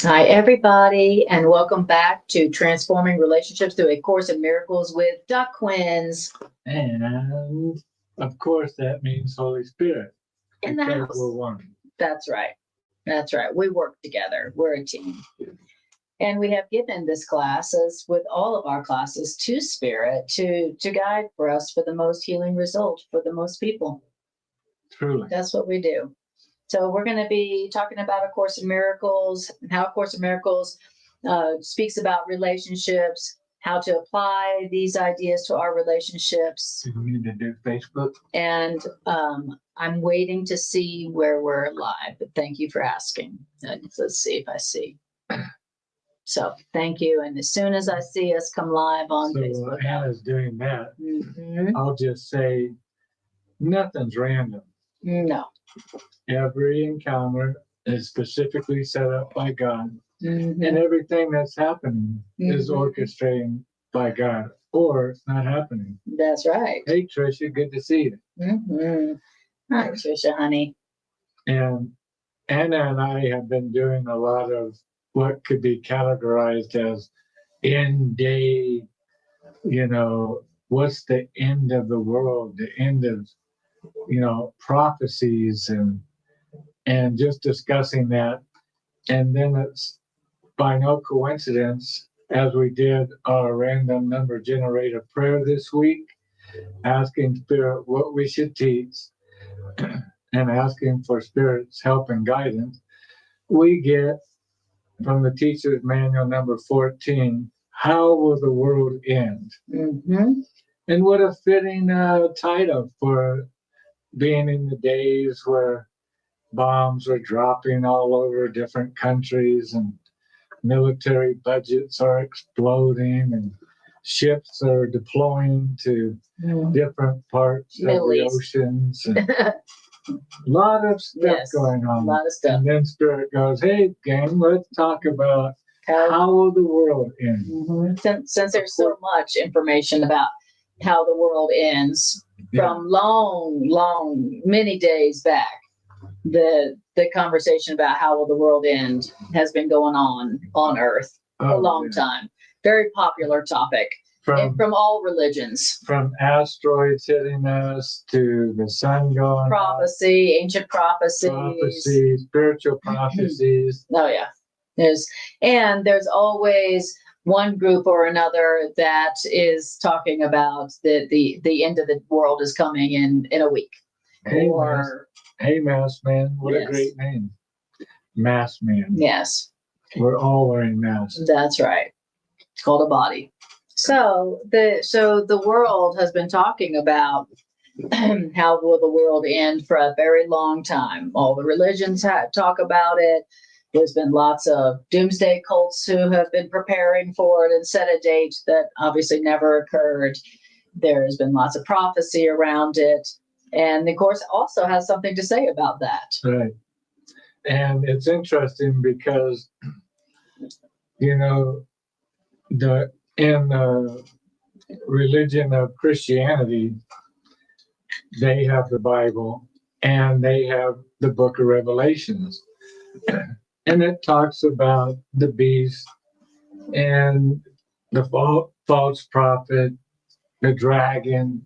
Hi, everybody, and welcome back to Transforming Relationships Through a Course in Miracles with Doc Quinns. And of course, that means Holy Spirit. In the house. We're one. That's right. That's right. We work together. We're a team. And we have given this class, as with all of our classes, to Spirit to guide for us for the most healing result for the most people. Truly. That's what we do. So we're going to be talking about A Course in Miracles, and how A Course in Miracles speaks about relationships, how to apply these ideas to our relationships. Do we need to do Facebook? And I'm waiting to see where we're live, but thank you for asking. Let's see if I see. So thank you. And as soon as I see us come live on Facebook. So Anna's doing that. Mm-hmm. I'll just say nothing's random. No. Every encounter is specifically set up by God. Mm-hmm. And everything that's happening is Mm-hmm. orchestrated by God, or it's not happening. That's right. Hey, Tricia, good to see you. Mm-hmm. Hi, Tricia, honey. And Anna and I have been doing a lot of what could be categorized as end day, what's the end of the world, the end of, prophecies and just discussing that. And then it's by no coincidence, as we did our random number generator prayer this week, asking Spirit what we should teach and asking for Spirit's help and guidance, we get from the Teacher's Manual number 14, how will the world end? Mm-hmm. And what a fitting title for being in the days where bombs are dropping all over different countries and military budgets are exploding and ships are deploying to different parts Middle of the East. Oceans. And a lot of stuff going on. A lot of stuff. And then Spirit goes, hey, gang, let's talk about how will the world end? Mm-hmm. Since there's so much information about how the world ends from long, many days back, the conversation about how will the world end has been going on Earth for a long time. Very popular topic from all religions. From asteroids hitting us to the sun going prophecy, ancient prophecies, spiritual prophecies. Oh yeah, there's always one group or another that is talking about the end of the world is coming in a week. Hey, Mask Man, what a great name. Mask Man. Yes. We're all wearing masks. That's right. It's called a body. So the world has been talking about how will the world end for a very long time. All the religions talk about it. There's been lots of doomsday cults who have been preparing for it and set a date that obviously never occurred. There's been lots of prophecy around it. And the Course also has something to say about that. Right. And it's interesting because, in the religion of Christianity, they have the Bible and they have the book of Revelations. And it talks about the beast and the false prophet, the dragon,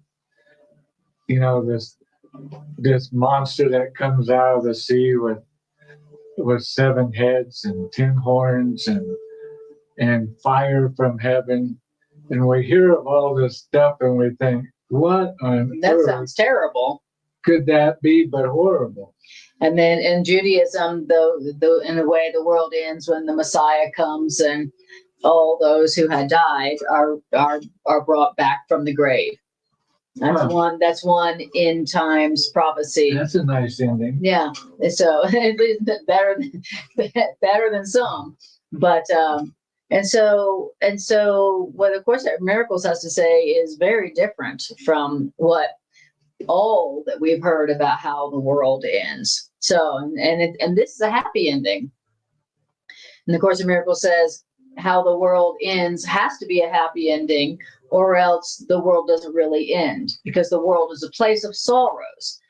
this monster that comes out of the sea with 7 heads and 10 horns and fire from heaven. And we hear of all this stuff and we think, what on that earth sounds terrible could that be but horrible? And then in Judaism, in a way, the world ends when the Messiah comes and all those who had died are brought back from the grave. That's one end times prophecy. That's a nice ending. Yeah. So better than some. But and so what A Course in Miracles has to say is very different from what all that we've heard about how the world ends. So and this is a happy ending. And The Course in Miracles says how the world ends has to be a happy ending, or else the world doesn't really end, because the world is a place of sorrows.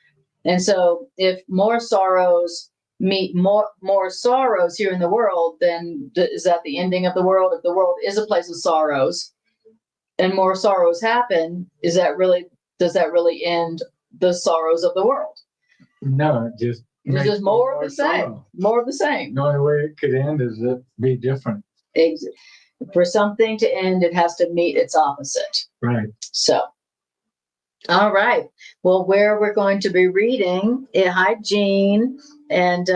And so if more sorrows meet more sorrows here in the world, then is that the ending of the world? If the world is a place of sorrows and more sorrows happen, does that really end the sorrows of the world? No, it just It's makes just more of the same. sorrow. More of the same. The only way it could end is it be different. For something to end, it has to meet its opposite. Right. So, all right. Well, where we're going to be reading, hi, Jean, and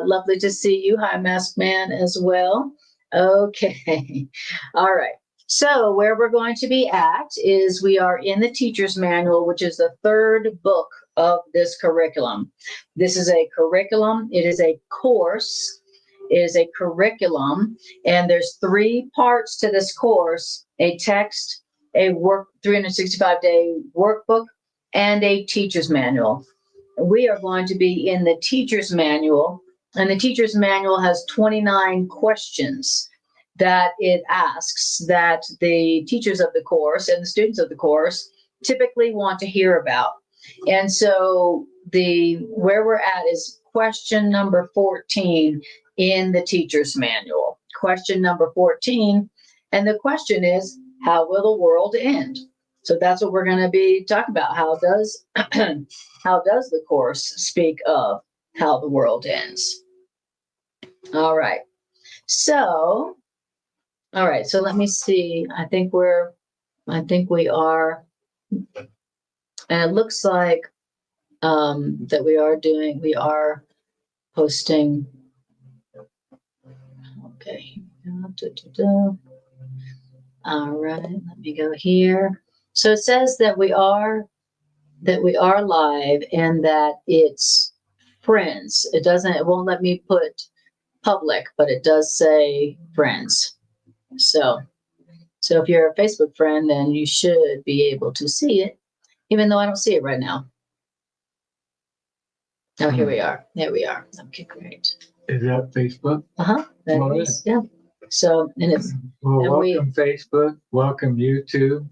lovely to see you. Hi, Masked Man, as well. Okay. All right. So, where we're going to be at is we are in the Teacher's Manual, which is the third book of this curriculum. This is a curriculum. It is a course. It is a curriculum, and there's 3 parts to this course: a text, a 365-day workbook, and a teacher's manual. We are going to be in the teacher's manual, and the teacher's manual has 29 questions that it asks that the teachers of the course and the students of the course typically want to hear about. And so where we're at is question number 14 in the teacher's manual. Question number 14, and the question is, how will the world end? So that's what we're going to be talking about. How does the course speak of how the world ends? All right. So let me see. I think we are, and it looks like that we are posting. Okay. All right, let me go here. So it says that we are live and that it's friends. It won't let me put public, but it does say friends. So if you're a Facebook friend, then you should be able to see it, even though I don't see it right now. Oh, here we are. There we are. Okay, great. Is that Facebook? Yeah. So, and it's welcome Facebook, welcome YouTube,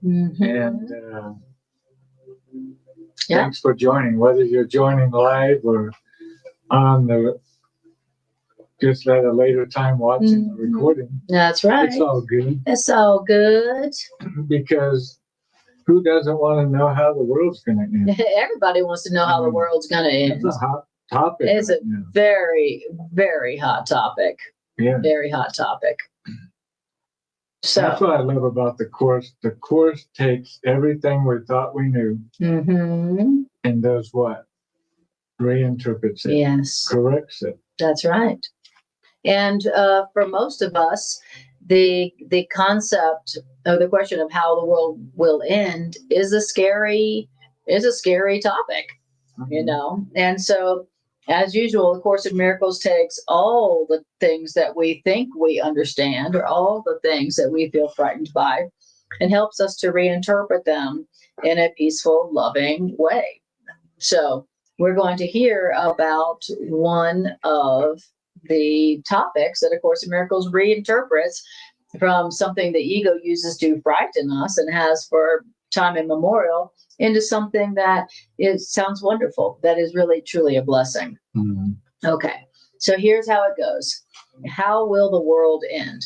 and thanks for joining. Whether you're joining live or on just at a later time watching the recording. That's right. It's all good. It's all good. Because who doesn't want to know how the world's going to end? Everybody wants to know how the world's going to end. It's a hot topic. It's a very, very hot topic. Yeah. Very hot topic. So that's what I love about the course. The course takes everything we thought we knew and does what? Reinterprets it. Yes. Corrects it. That's right. And for most of us, the concept of the question of how the world will end is a scary topic, And so, as usual, the Course in Miracles takes all the things that we think we understand or all the things that we feel frightened by and helps us to reinterpret them in a peaceful, loving way. So we're going to hear about one of the topics that A Course in Miracles reinterprets from something the ego uses to frighten us and has for time immemorial into something that sounds wonderful, that is really truly a blessing. Mm-hmm. Okay, so here's how it goes. How will the world end?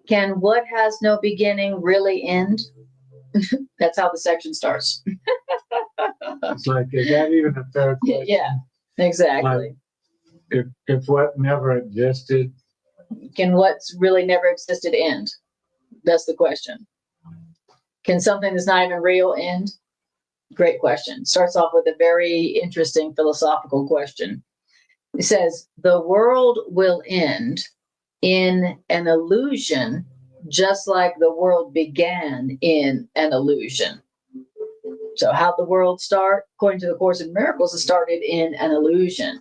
Can what has no beginning really end? That's how the section starts. It's like, is that even a fair question? Yeah, exactly. Like, if what never existed, can what's really never existed end? That's the question. Can something that's not even real end? Great question. Starts off with a very interesting philosophical question. It says, the world will end in an illusion, just like the world began in an illusion. So how'd the world start? According to the Course in Miracles, it started in an illusion.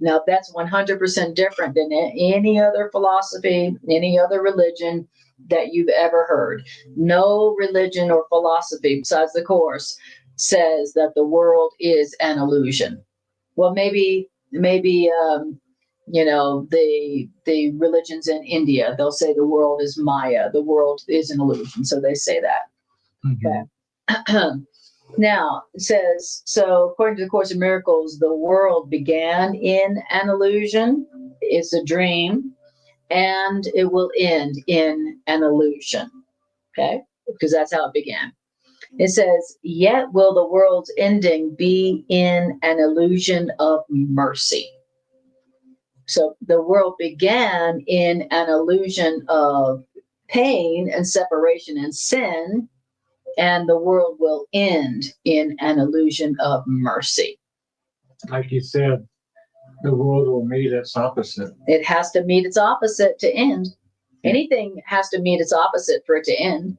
Now, that's 100% different than any other philosophy, any other religion that you've ever heard. No religion or philosophy besides the Course says that the world is an illusion. Well, maybe the religions in India, they'll say the world is Maya, the world is an illusion. So they say that. Mm-hmm. Okay. Now, it says, so according to the Course in Miracles, the world began in an illusion. It's a dream, and it will end in an illusion. Okay? Because that's how it began. It says, yet will the world's ending be in an illusion of mercy. So the world began in an illusion of pain and separation and sin, and the world will end in an illusion of mercy. Like you said, the world will meet its opposite. It has to meet its opposite to end. Anything has to meet its opposite for it to end.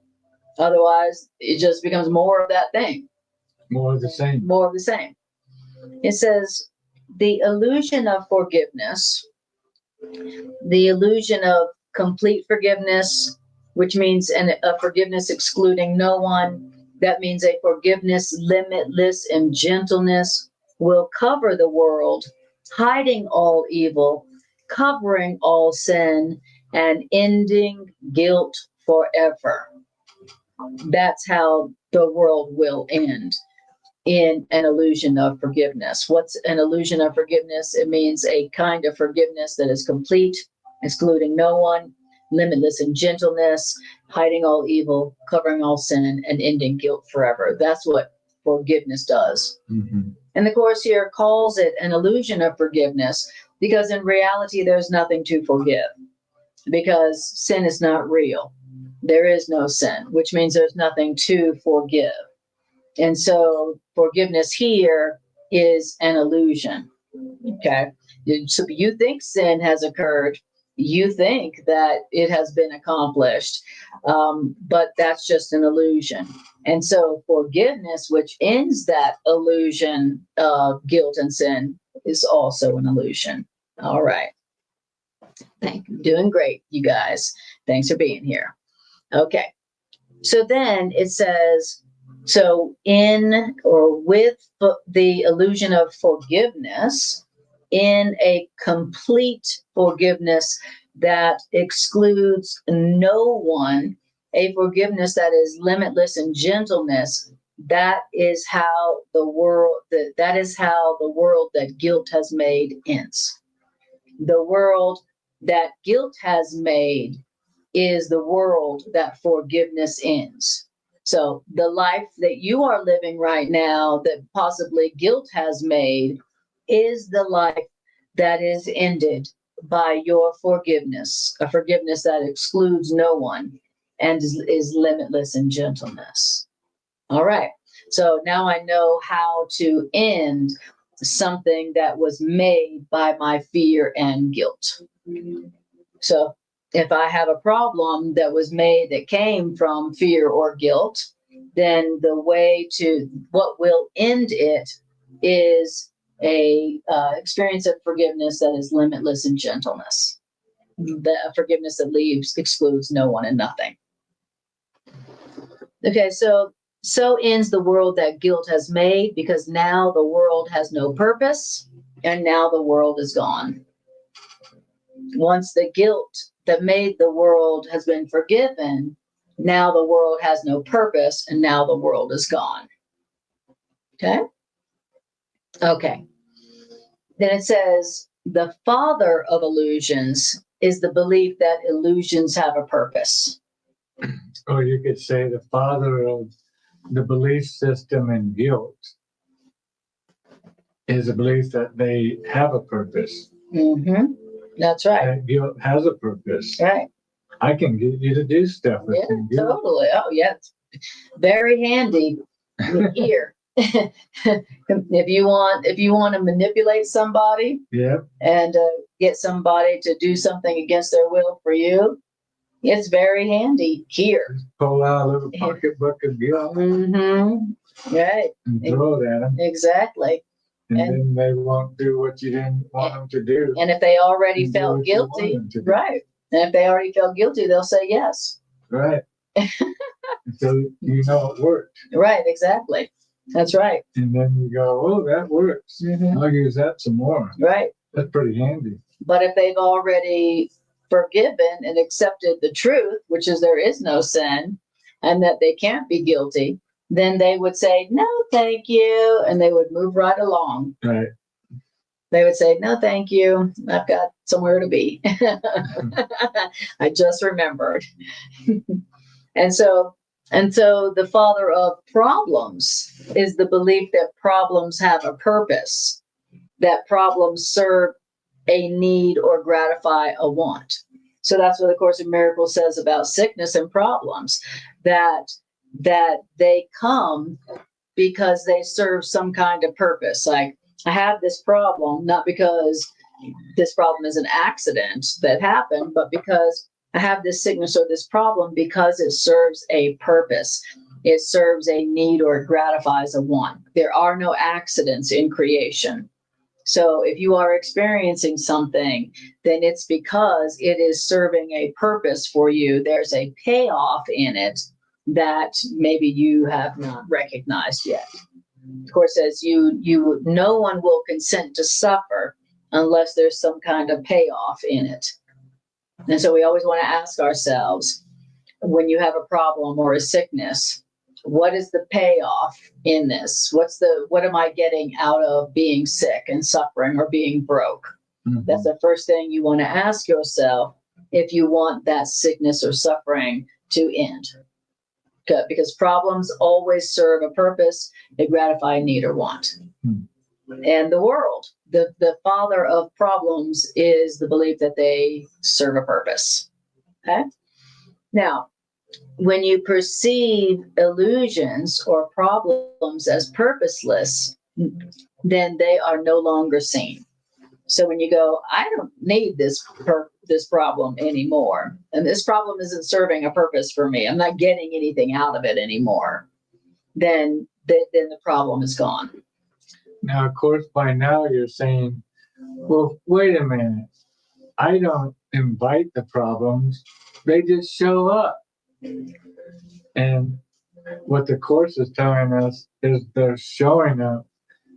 Otherwise, it just becomes more of that thing. More of the same. More of the same. It says, the illusion of forgiveness, the illusion of complete forgiveness, which means a forgiveness excluding no one. That means a forgiveness limitless in gentleness will cover the world, hiding all evil, covering all sin, and ending guilt forever. That's how the world will end, in an illusion of forgiveness. What's an illusion of forgiveness? It means a kind of forgiveness that is complete, excluding no one, limitless in gentleness, hiding all evil, covering all sin, and ending guilt forever. That's what forgiveness does. Mm-hmm. And the Course here calls it an illusion of forgiveness because in reality, there's nothing to forgive because sin is not real. There is no sin, which means there's nothing to forgive. And so forgiveness here is an illusion. Okay. So you think sin has occurred. You think that it has been accomplished. But that's just an illusion. And so forgiveness, which ends that illusion of guilt and sin, is also an illusion. All right. Thank you. Doing great, you guys. Thanks for being here. Okay. So then it says, so in or with the illusion of forgiveness, in a complete forgiveness that excludes no one, a forgiveness that is limitless in gentleness, that is how the world that guilt has made ends. The world that guilt has made is the world that forgiveness ends. So the life that you are living right now that possibly guilt has made is the life that is ended by your forgiveness, a forgiveness that excludes no one and is limitless in gentleness. All right. So now I know how to end something that was made by my fear and guilt. So if I have a problem that was made that came from fear or guilt, then the way to what will end it is a experience of forgiveness that is limitless in gentleness. The forgiveness that excludes no one and nothing. Okay, so ends the world that guilt has made, because now the world has no purpose and now the world is gone. Once the guilt that made the world has been forgiven, now the world has no purpose and now the world is gone. Okay? Okay. Then it says, the father of illusions is the belief that illusions have a purpose. Or you could say the father of the belief system in guilt is a belief that they have a purpose. Mm-hmm. That's right. That guilt has a purpose. Right. I can get you to do stuff with some guilt. Totally. Oh, yeah. It's very handy here. If you want to manipulate somebody, yeah, and get somebody to do something against their will for you, it's very handy here. Just pull out a little pocketbook of guilt. Mm-hmm. Right. And throw it at them. Exactly. And then they won't do what you didn't want them to do. And if they already felt guilty, right. And if they already felt guilty, they'll say yes. Right. So you know it worked. Right, exactly. That's right. And then you go, oh, that works. Mm-hmm. I'll use that some more. Right. That's pretty handy. But if they've already forgiven and accepted the truth, which is there is no sin and that they can't be guilty, then they would say, no, thank you. And they would move right along. Right. They would say, no, thank you. I've got somewhere to be. I just remembered. And so the father of problems is the belief that problems have a purpose, that problems serve a need or gratify a want. So that's what the Course in Miracles says about sickness and problems, that they come because they serve some kind of purpose. Like, I have this problem, not because this problem is an accident that happened, but because I have this sickness or this problem because it serves a purpose. It serves a need or it gratifies a want. There are no accidents in creation. So if you are experiencing something, then it's because it is serving a purpose for you. There's a payoff in it that maybe you have not recognized yet. Of course, says no one will consent to suffer unless there's some kind of payoff in it. And so we always want to ask ourselves, when you have a problem or a sickness, what is the payoff in this? What am I getting out of being sick and suffering or being broke? Mm-hmm. That's the first thing you want to ask yourself if you want that sickness or suffering to end. Good, because problems always serve a purpose. They gratify a need or want. Mm-hmm. And the world, the father of problems is the belief that they serve a purpose. Okay? Now, when you perceive illusions or problems as purposeless, then they are no longer seen. So when you go, I don't need this problem anymore, and this problem isn't serving a purpose for me, I'm not getting anything out of it anymore, then the problem is gone. Now, of course, by now you're saying, well, wait a minute. I don't invite the problems. They just show up. And what the Course is telling us is they're showing up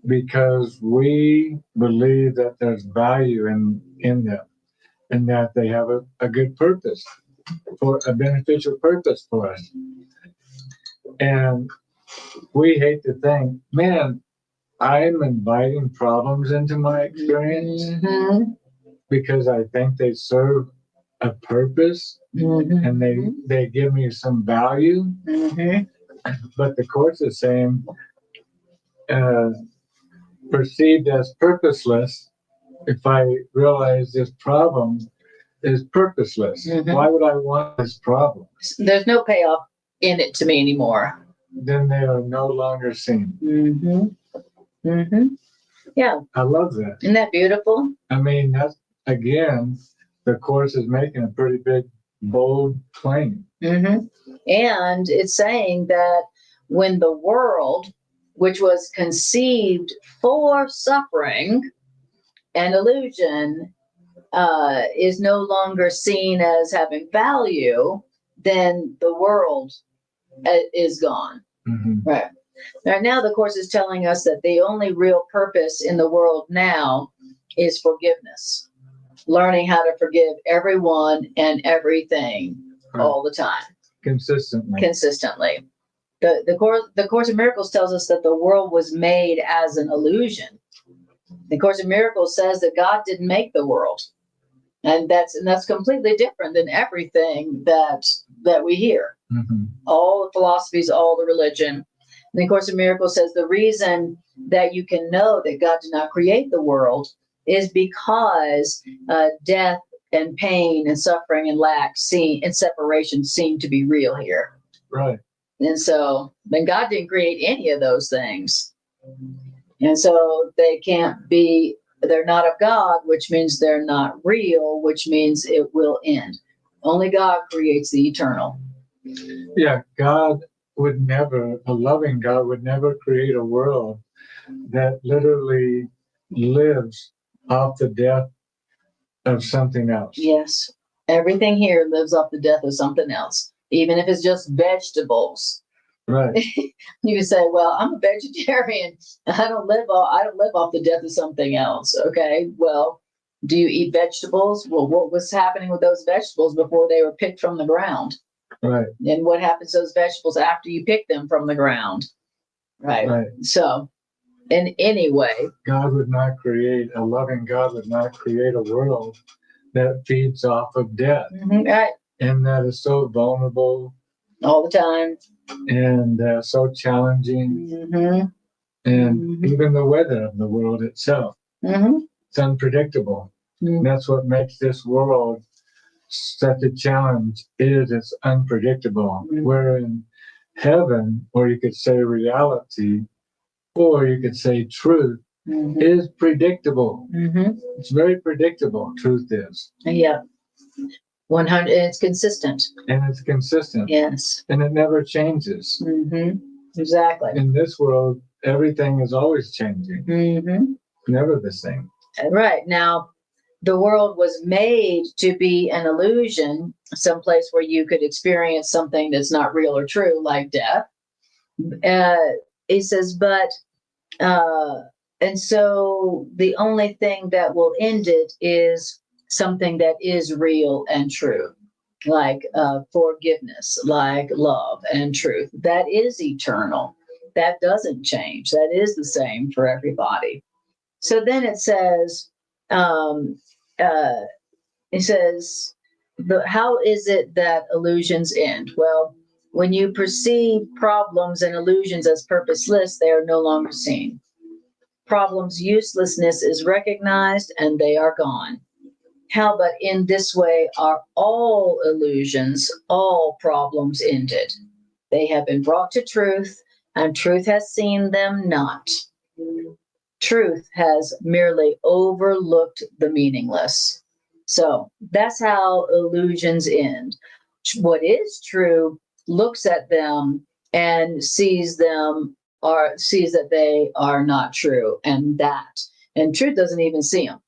because we believe that there's value in them and that they have a good purpose, for a beneficial purpose for us. And we hate to think, man, I'm inviting problems into my experience mm-hmm. because I think they serve a purpose mm-hmm. and they give me some value. Mm-hmm. But the Course is saying, perceived as purposeless, if I realize this problem is purposeless, mm-hmm. why would I want this problem? There's no payoff in it to me anymore. Then they are no longer seen. Mm-hmm. Mm-hmm. Yeah. I love that. Isn't that beautiful? I mean, that's, again, the Course is making a pretty big, bold claim. Mm-hmm. And it's saying that when the world, which was conceived for suffering and illusion, is no longer seen as having value, then the world is gone. Mm-hmm. Right. Now the Course is telling us that the only real purpose in the world now is forgiveness. Learning how to forgive everyone and everything all the time. Consistently. The Course in Miracles tells us that the world was made as an illusion. The Course in Miracles says that God didn't make the world. And that's completely different than everything that we hear. Mm-hmm. All the philosophies, all the religion. And the Course in Miracles says the reason that you can know that God did not create the world is because death and pain and suffering and lack and separation seem to be real here. Right. And so then God didn't create any of those things. And so they're not of God, which means they're not real, which means it will end. Only God creates the eternal. Yeah, a loving God would never create a world that literally lives off the death of something else. Yes. Everything here lives off the death of something else, even if it's just vegetables. Right. You can say, well, I'm a vegetarian. I don't live off the death of something else. Okay. Well, do you eat vegetables? Well, what was happening with those vegetables before they were picked from the ground? Right. And what happens to those vegetables after you pick them from the ground? Right. Right. So, in any way, God would not create, a loving God would not create a world that feeds off of death right, and that is so vulnerable all the time. and so challenging. Mm-hmm. And Mhm. even the weather of the world itself, Mm-hmm. it's unpredictable. Mm-hmm. That's what makes this world such a challenge, is it's unpredictable. Mhm. Where in heaven, or you could say reality, or you could say truth, Mm-hmm. is predictable. Mm-hmm. It's very predictable, truth is. Yeah. 100. It's consistent. And it's consistent. Yes. And it never changes. Mm-hmm. Exactly. In this world, everything is always changing, Mm-hmm. never the same. Right. Now, the world was made to be an illusion, someplace where you could experience something that's not real or true, like death. He says, but, and so the only thing that will end it is something that is real and true, like forgiveness, like love and truth. That is eternal. That doesn't change. That is the same for everybody. So then um, uh, it says, how is it that illusions end? Well, when you perceive problems and illusions as purposeless, they are no longer seen. Problems' uselessness is recognized and they are gone. How but in this way are all illusions, all problems ended? They have been brought to truth, and truth has seen them not. Truth has merely overlooked the meaningless. So that's how illusions end. What is true looks at them and sees that they are not true, and truth doesn't even see them.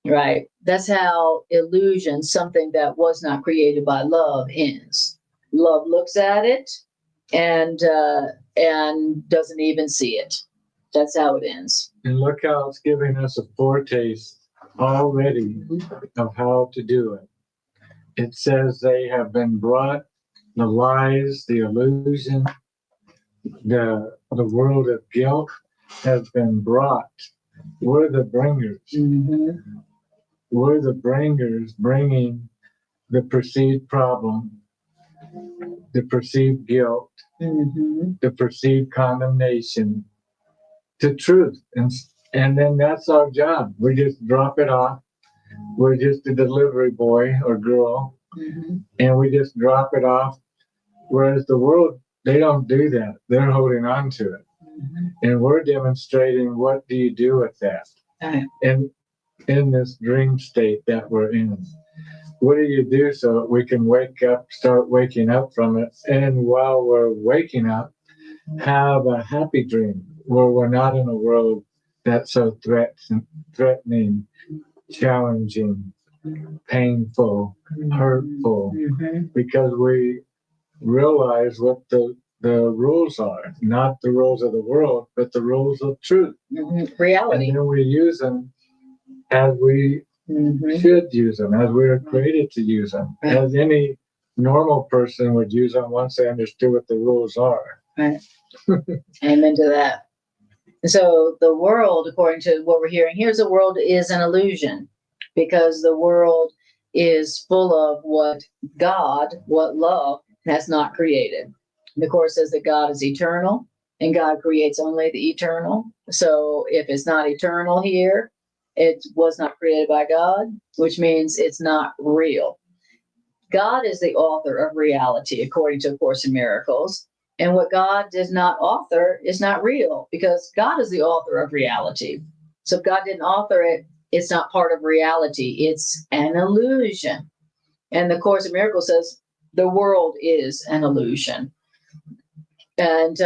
Right? That's how illusion, something that was not created by love, ends. Love looks at it and doesn't even see it. That's how it ends. And look how it's giving us a foretaste already of how to do it. It says they have been brought, the lies, the illusion, the world of guilt has been brought. We're the bringers. Mm-hmm. We're the bringers, bringing the perceived problem, the perceived guilt, Mm-hmm. the perceived condemnation to truth. And then that's our job. We just drop it off. We're just a delivery boy or girl, Mm-hmm. and we just drop it off. Whereas the world, they don't do that. They're holding on to it. Mm-hmm. And we're demonstrating, what do you do with that? Right. And in this dream state that we're in, what do you do so we can wake up, start waking up from it? And while we're waking up, have a happy dream where we're not in a world that's so threatening, challenging, painful, hurtful, Mm-hmm. because we realize what the rules are, not the rules of the world, but the rules of truth. Mm-hmm. Reality. And then we use them as we Mm-hmm. should use them, as we were created to use them, Right. as any normal person would use them once they understood what the rules are. Right. Amen to that. So the world, according to what we're hearing here, the world is an illusion, because the world is full of what love has not created. And the Course says that God is eternal and God creates only the eternal. So if it's not eternal here, it was not created by God, which means it's not real. God is the author of reality, according to A Course in Miracles. And what God does not author is not real, because God is the author of reality. So if God didn't author it, it's not part of reality. It's an illusion. And the Course in Miracles says the world is an illusion. And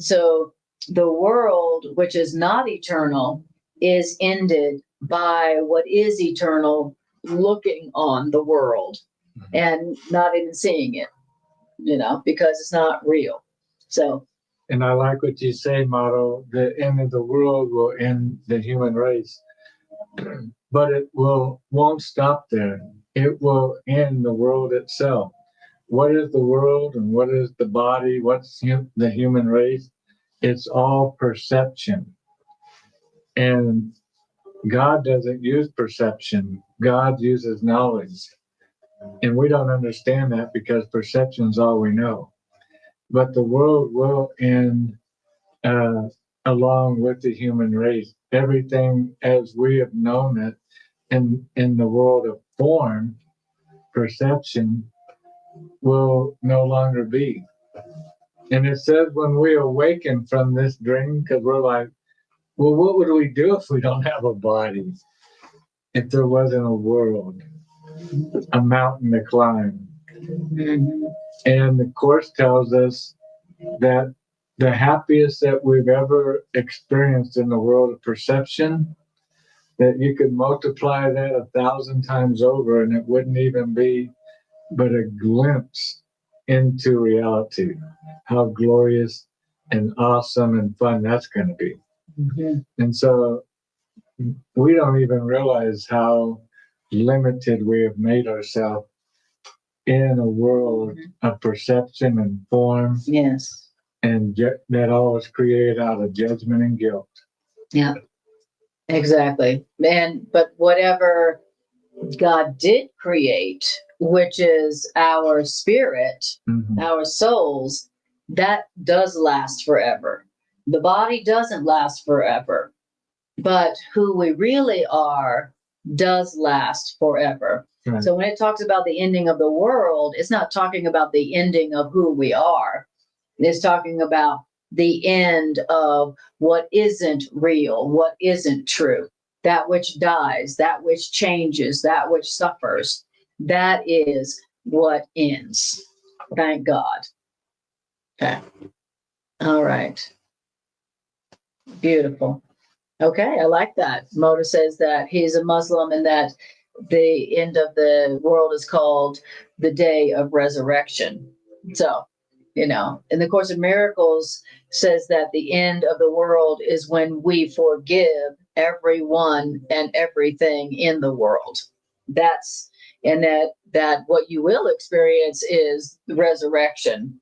so the world, which is not eternal, is ended by what is eternal looking on the world and not even seeing it, because it's not real. So. And I like what you say, Motto, the end of the world will end the human race. But it won't stop there. It will end the world itself. what is the world and what is the body, what's the human race? It's all perception. And God doesn't use perception. God uses knowledge. And we don't understand that because perception is all we know. But the world will end along with the human race. Everything as we have known it in the world of form, perception will no longer be. And it says when we awaken from this dream, because we're like, well, what would we do if we don't have a body? If there wasn't a world, a mountain to climb. Mhm. And the Course tells us that the happiest that we've ever experienced in the world of perception, that you could multiply that 1,000 times over and it wouldn't even be but a glimpse into reality. How glorious and awesome and fun that's going to be. Mhm. And so we don't even realize how limited we have made ourselves in a world of perception and form, Yes. and that all was created out of judgment and guilt. Yeah. Exactly. But whatever God did create, which is our spirit, Mhm. our souls, that does last forever. The body doesn't last forever, but who we really are does last forever. Right. So when it talks about the ending of the world, it's not talking about the ending of who we are. It's talking about the end of what isn't real, what isn't true, that which dies, that which changes, that which suffers. That is what ends. Thank God. Okay. All right. Beautiful. Okay, I like that. Moda says that he's a Muslim and that the end of the world is called the day of resurrection. So, in the Course of Miracles says that the end of the world is when we forgive everyone and everything in the world. That's and that what you will experience is the resurrection,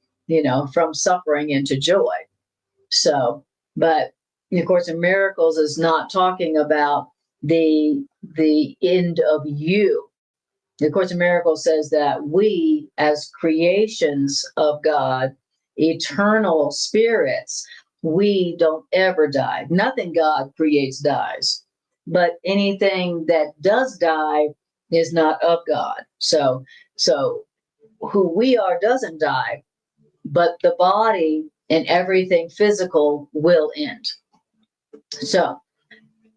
from suffering into joy. So, but the Course in Miracles is not talking about the end of you. The Course in Miracles says that we, as creations of God, eternal spirits, we don't ever die. Nothing God creates dies, but anything that does die is not of God. So who we are doesn't die, but the body and everything physical will end. So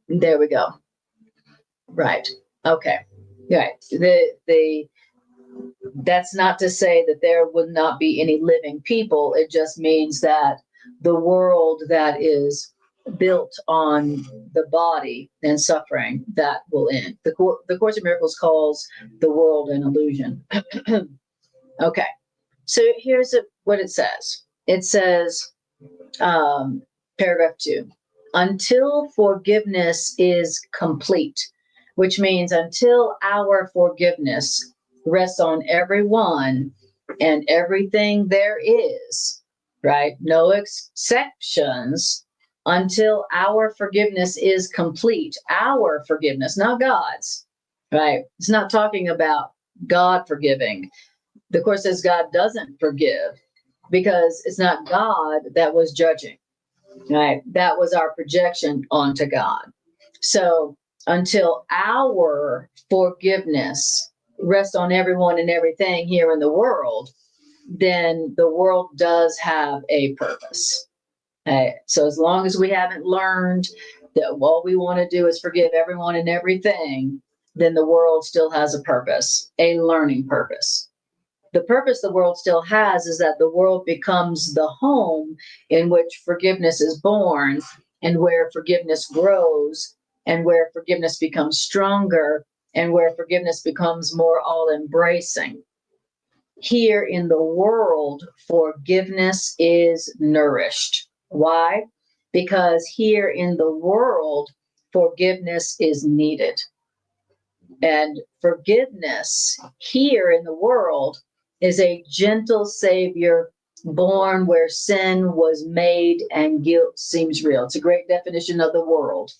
there we go. Right. Okay. Right. That's not to say that there would not be any living people. It just means that the world that is built on the body and suffering, that will end. The Course of Miracles calls the world an illusion. Okay. So here's what it says. It says, paragraph 2, until forgiveness is complete, which means until our forgiveness rests on everyone and everything there is, right? No exceptions. Until our forgiveness is complete, our forgiveness, not God's, right? It's not talking about God forgiving. The Course says God doesn't forgive because it's not God that was judging, right? That was our projection onto God. So until our forgiveness rests on everyone and everything here in the world, then the world does have a purpose. Okay? So as long as we haven't learned that what we want to do is forgive everyone and everything, then the world still has a purpose, a learning purpose. The purpose the world still has is that the world becomes the home in which forgiveness is born and where forgiveness grows and where forgiveness becomes stronger and where forgiveness becomes more all embracing. Here in the world, forgiveness is nourished. Why? Because here in the world, forgiveness is needed. And forgiveness here in the world is a gentle Savior born where sin was made and guilt seems real. It's a great definition of the world,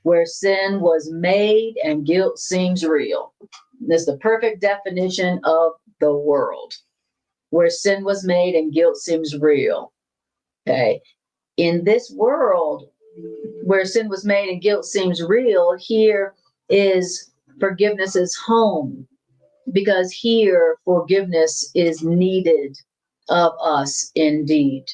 where sin was made and guilt seems real. That's the perfect definition of the world, where sin was made and guilt seems real. Okay. In this world where sin was made and guilt seems real, here is forgiveness's home, because here forgiveness is needed of us indeed.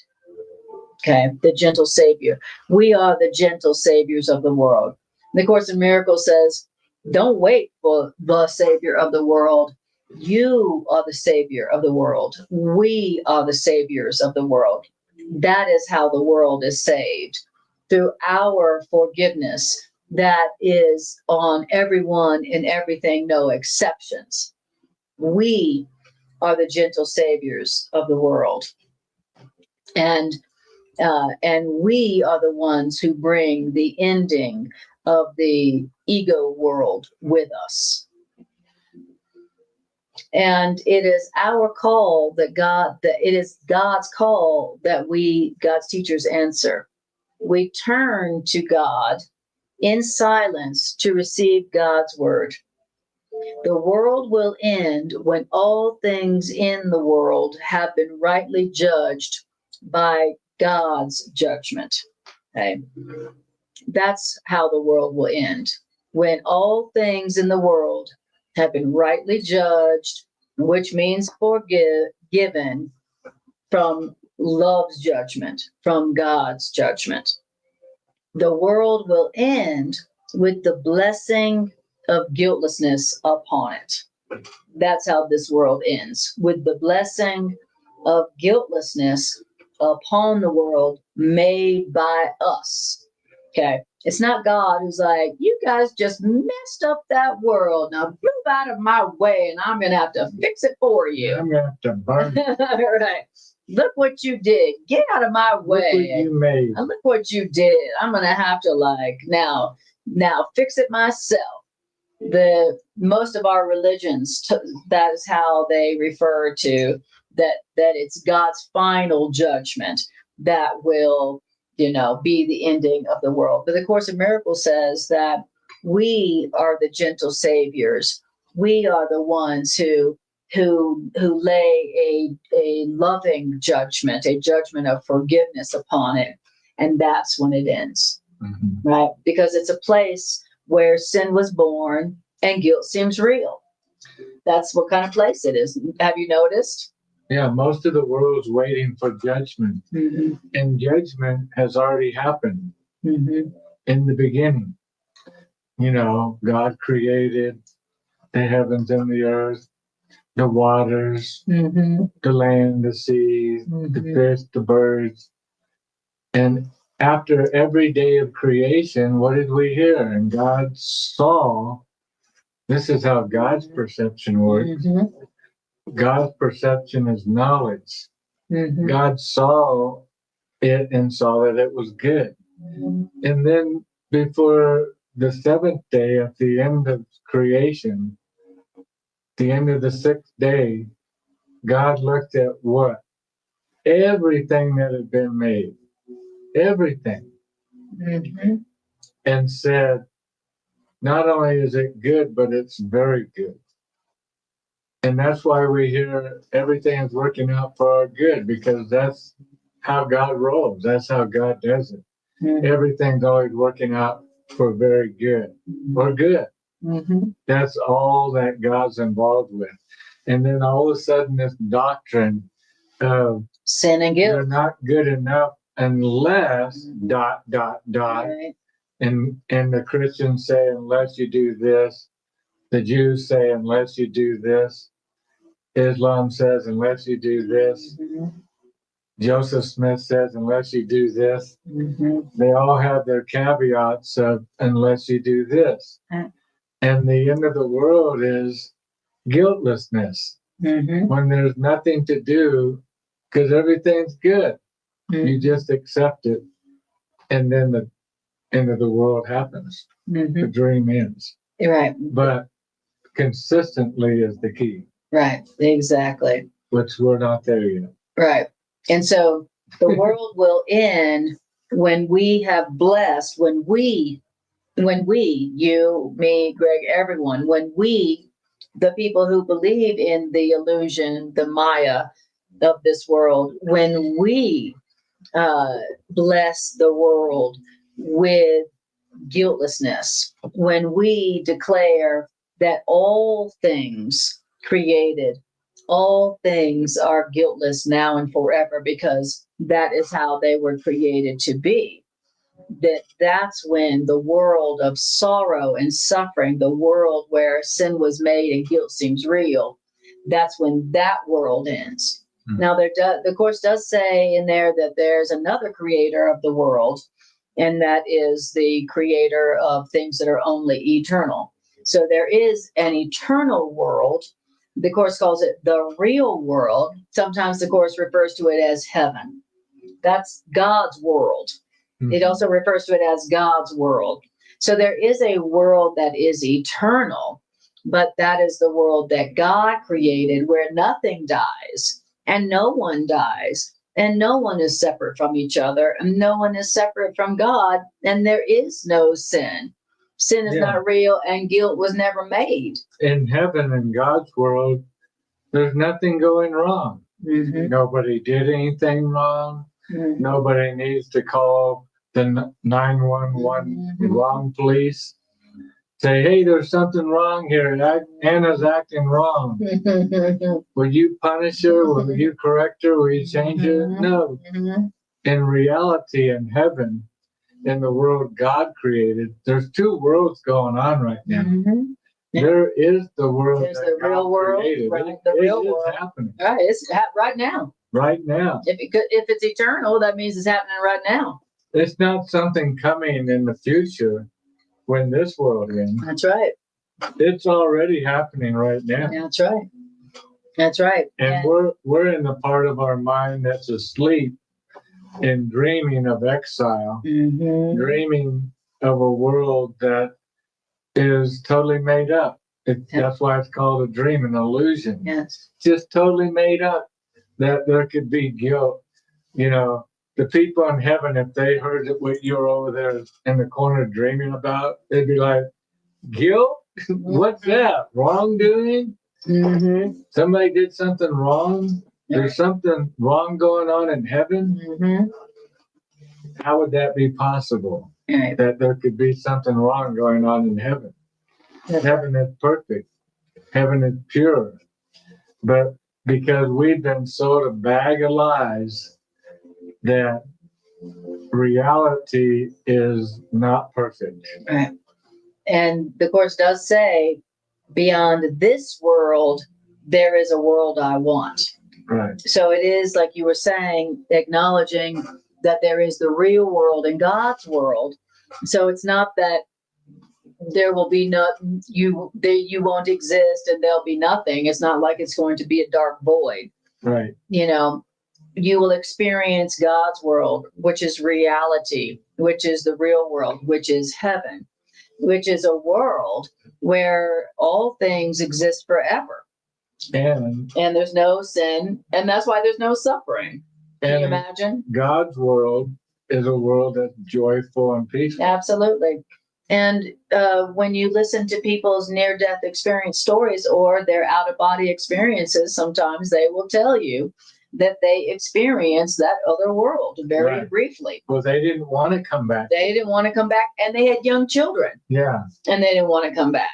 Okay, the gentle Savior. We are the gentle saviors of the world. The Course in Miracles says, don't wait for the Savior of the world. You are the Savior of the world. We are the saviors of the world. That is how the world is saved, through our forgiveness that is on everyone and everything, no exceptions. We are the gentle saviors of the world. And we are the ones who bring the ending of the ego world with us. And it is our call that it is God's call that God's teachers answer. We turn to God in silence to receive God's word. The world will end when all things in the world have been rightly judged by God's judgment. Okay? That's how the world will end. When all things in the world have been rightly judged, which means forgiven from love's judgment, from God's judgment. The world will end with the blessing of guiltlessness upon it. That's how this world ends, with the blessing of guiltlessness upon the world made by us. Okay. It's not God who's like, you guys just messed up that world. Now move out of my way and I'm going to have to fix it for you. I'm going to have to burn it. Right. Look what you did. Get out of my way. Look what you made. Look what you did. I'm going to have to now fix it myself. Most of our religions, that is how they refer to that it's God's final judgment that will, be the ending of the world. But the Course in Miracles says that we are the gentle saviors. We are the ones who lay a loving judgment, a judgment of forgiveness upon it. And that's when it ends, right? Because it's a place where sin was born and guilt seems real. That's what kind of place it is. Have you noticed? Yeah, most of the world's waiting for judgment. And judgment has already happened in the beginning. God created the heavens and the earth, the waters, the land, the seas, the fish, the birds. And after every day of creation, what did we hear? And God saw, this is how God's perception works. God's perception is knowledge. God saw it and saw that it was good. And then before the seventh day, at the end of creation, the end of the sixth day, God looked at what? Everything that had been made. Everything. And said, not only is it good, but it's very good. And that's why we hear everything is working out for our good, because that's how God rolls. That's how God does it. Everything's always working out for very good or good. That's all that God's involved with. And then all of a sudden, this doctrine of sin and guilt, you're not good enough unless ... Right. And the Christians say, unless you do this. The Jews say, unless you do this. Islam says, unless you do this. Joseph Smith says, unless you do this. They all have their caveats of, unless you do this. And the end of the world is guiltlessness. When there's nothing to do, because everything's good. You just accept it. And then the end of the world happens. The dream ends. Right. But consistently is the key. Right. Exactly. which we're not there yet. Right. And so the world will end when we have blessed, when we, you, me, Greg, everyone, when we, the people who believe in the illusion, the Maya of this world, when we bless the world with guiltlessness, when we declare that all things created, all things are guiltless now and forever because that is how they were created to be, that's when the world of sorrow and suffering, the world where sin was made and guilt seems real, that's when that world ends. Now, the Course does say in there that there's another creator of the world, and that is the creator of things that are only eternal. So there is an eternal world. The Course calls it the real world. Sometimes the Course refers to it as heaven. That's God's world. It also refers to it as God's world. So there is a world that is eternal, but that is the world that God created, where nothing dies and no one dies and no one is separate from each other and no one is separate from God, and there is no sin. Sin is not real and guilt was never made. In heaven, in God's world, there's nothing going wrong. Mm-hmm. Nobody did anything wrong. Mm-hmm. Nobody needs to call the 911 wrong police. Say, hey, there's something wrong here. Anna's acting wrong. Will you punish her? Will you correct her? Will you change her? No. In reality, in heaven, in the world God created, there's two worlds going on right now. There is the world. There's the real world, right? The real world happening. Right, it's right now. Right now. If it's eternal, that means it's happening right now. It's not something coming in the future when this world ends. That's right. It's already happening right now. That's right. That's right. And we're in the part of our mind that's asleep and dreaming of exile, dreaming of a world that is totally made up. That's why it's called a dream, an illusion. Yes. Just totally made up that there could be guilt. You know, the people in heaven, if they heard what you're over there in the corner dreaming about, they'd be like, guilt? What's that? Wrongdoing? Somebody did something wrong? There's something wrong going on in heaven? How would that be possible? That there could be something wrong going on in heaven? Heaven is perfect. Heaven is pure. But because we've been sold a bag of lies that reality is not perfect. Right. And the Course does say, beyond this world, there is a world I want. Right. So it is, like you were saying, acknowledging that there is the real world and God's world. So it's not that there will be you won't exist and there'll be nothing. It's not like it's going to be a dark void. Right. You know, you will experience God's world, which is reality, which is the real world, which is heaven, which is a world where all things exist forever. And there's no sin, and that's why there's no suffering. Can you imagine? God's world is a world that's joyful and peaceful. Absolutely. And when you listen to people's near-death experience stories or their out-of-body experiences, sometimes they will tell you that they experienced that other world very briefly. Well, they didn't want to come back. They didn't want to come back, and they had young children. Yeah. And they didn't want to come back.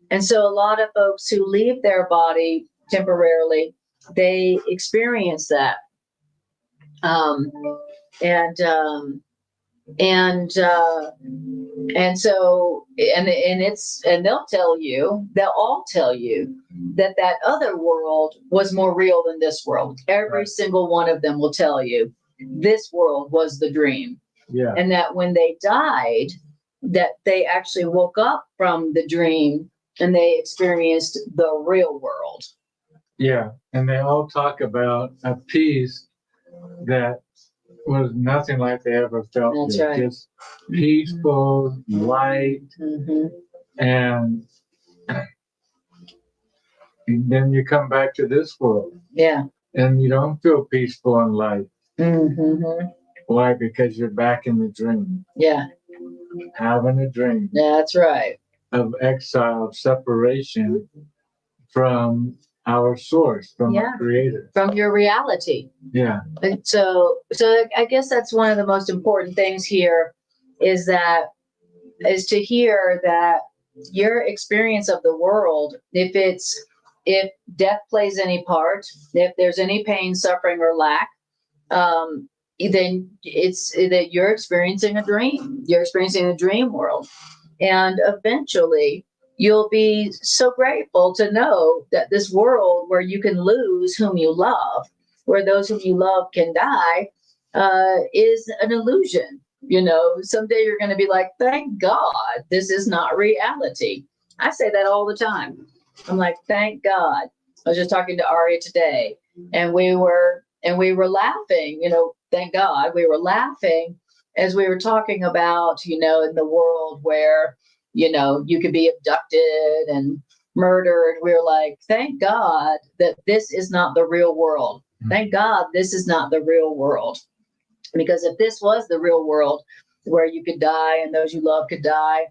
And so a lot of folks who leave their body temporarily, they experience that. And they'll all tell you that other world was more real than this world. Every single one of them will tell you this world was the dream. Yeah. And that when they died, that they actually woke up from the dream and they experienced the real world. Yeah. And they all talk about a peace that was nothing like they ever felt. That's right. Just peaceful, light, and then you come back to this world. Yeah. and you don't feel peaceful in life. Mm-hmm. Why? Because you're back in the dream, Yeah, having a dream that's right. of exile, of separation from our source, from Yeah. our creator. From your reality. Yeah. And so I guess that's one of the most important things here is to hear that your experience of the world, if death plays any part, if there's any pain, suffering, or lack, then it's that you're experiencing a dream. You're experiencing a dream world. And eventually you'll be so grateful to know that this world where you can lose whom you love, where those whom you love can die, is an illusion. Someday you're going to be like, thank God this is not reality. I say that all the time. I'm like, thank God. I was just talking to Ari today, and we were laughing, thank God we were laughing as we were talking about, in the world where, you could be abducted and murdered. We were like, thank God that this is not the real world. Thank God this is not the real world. Because if this was the real world where you could die and those you love could die,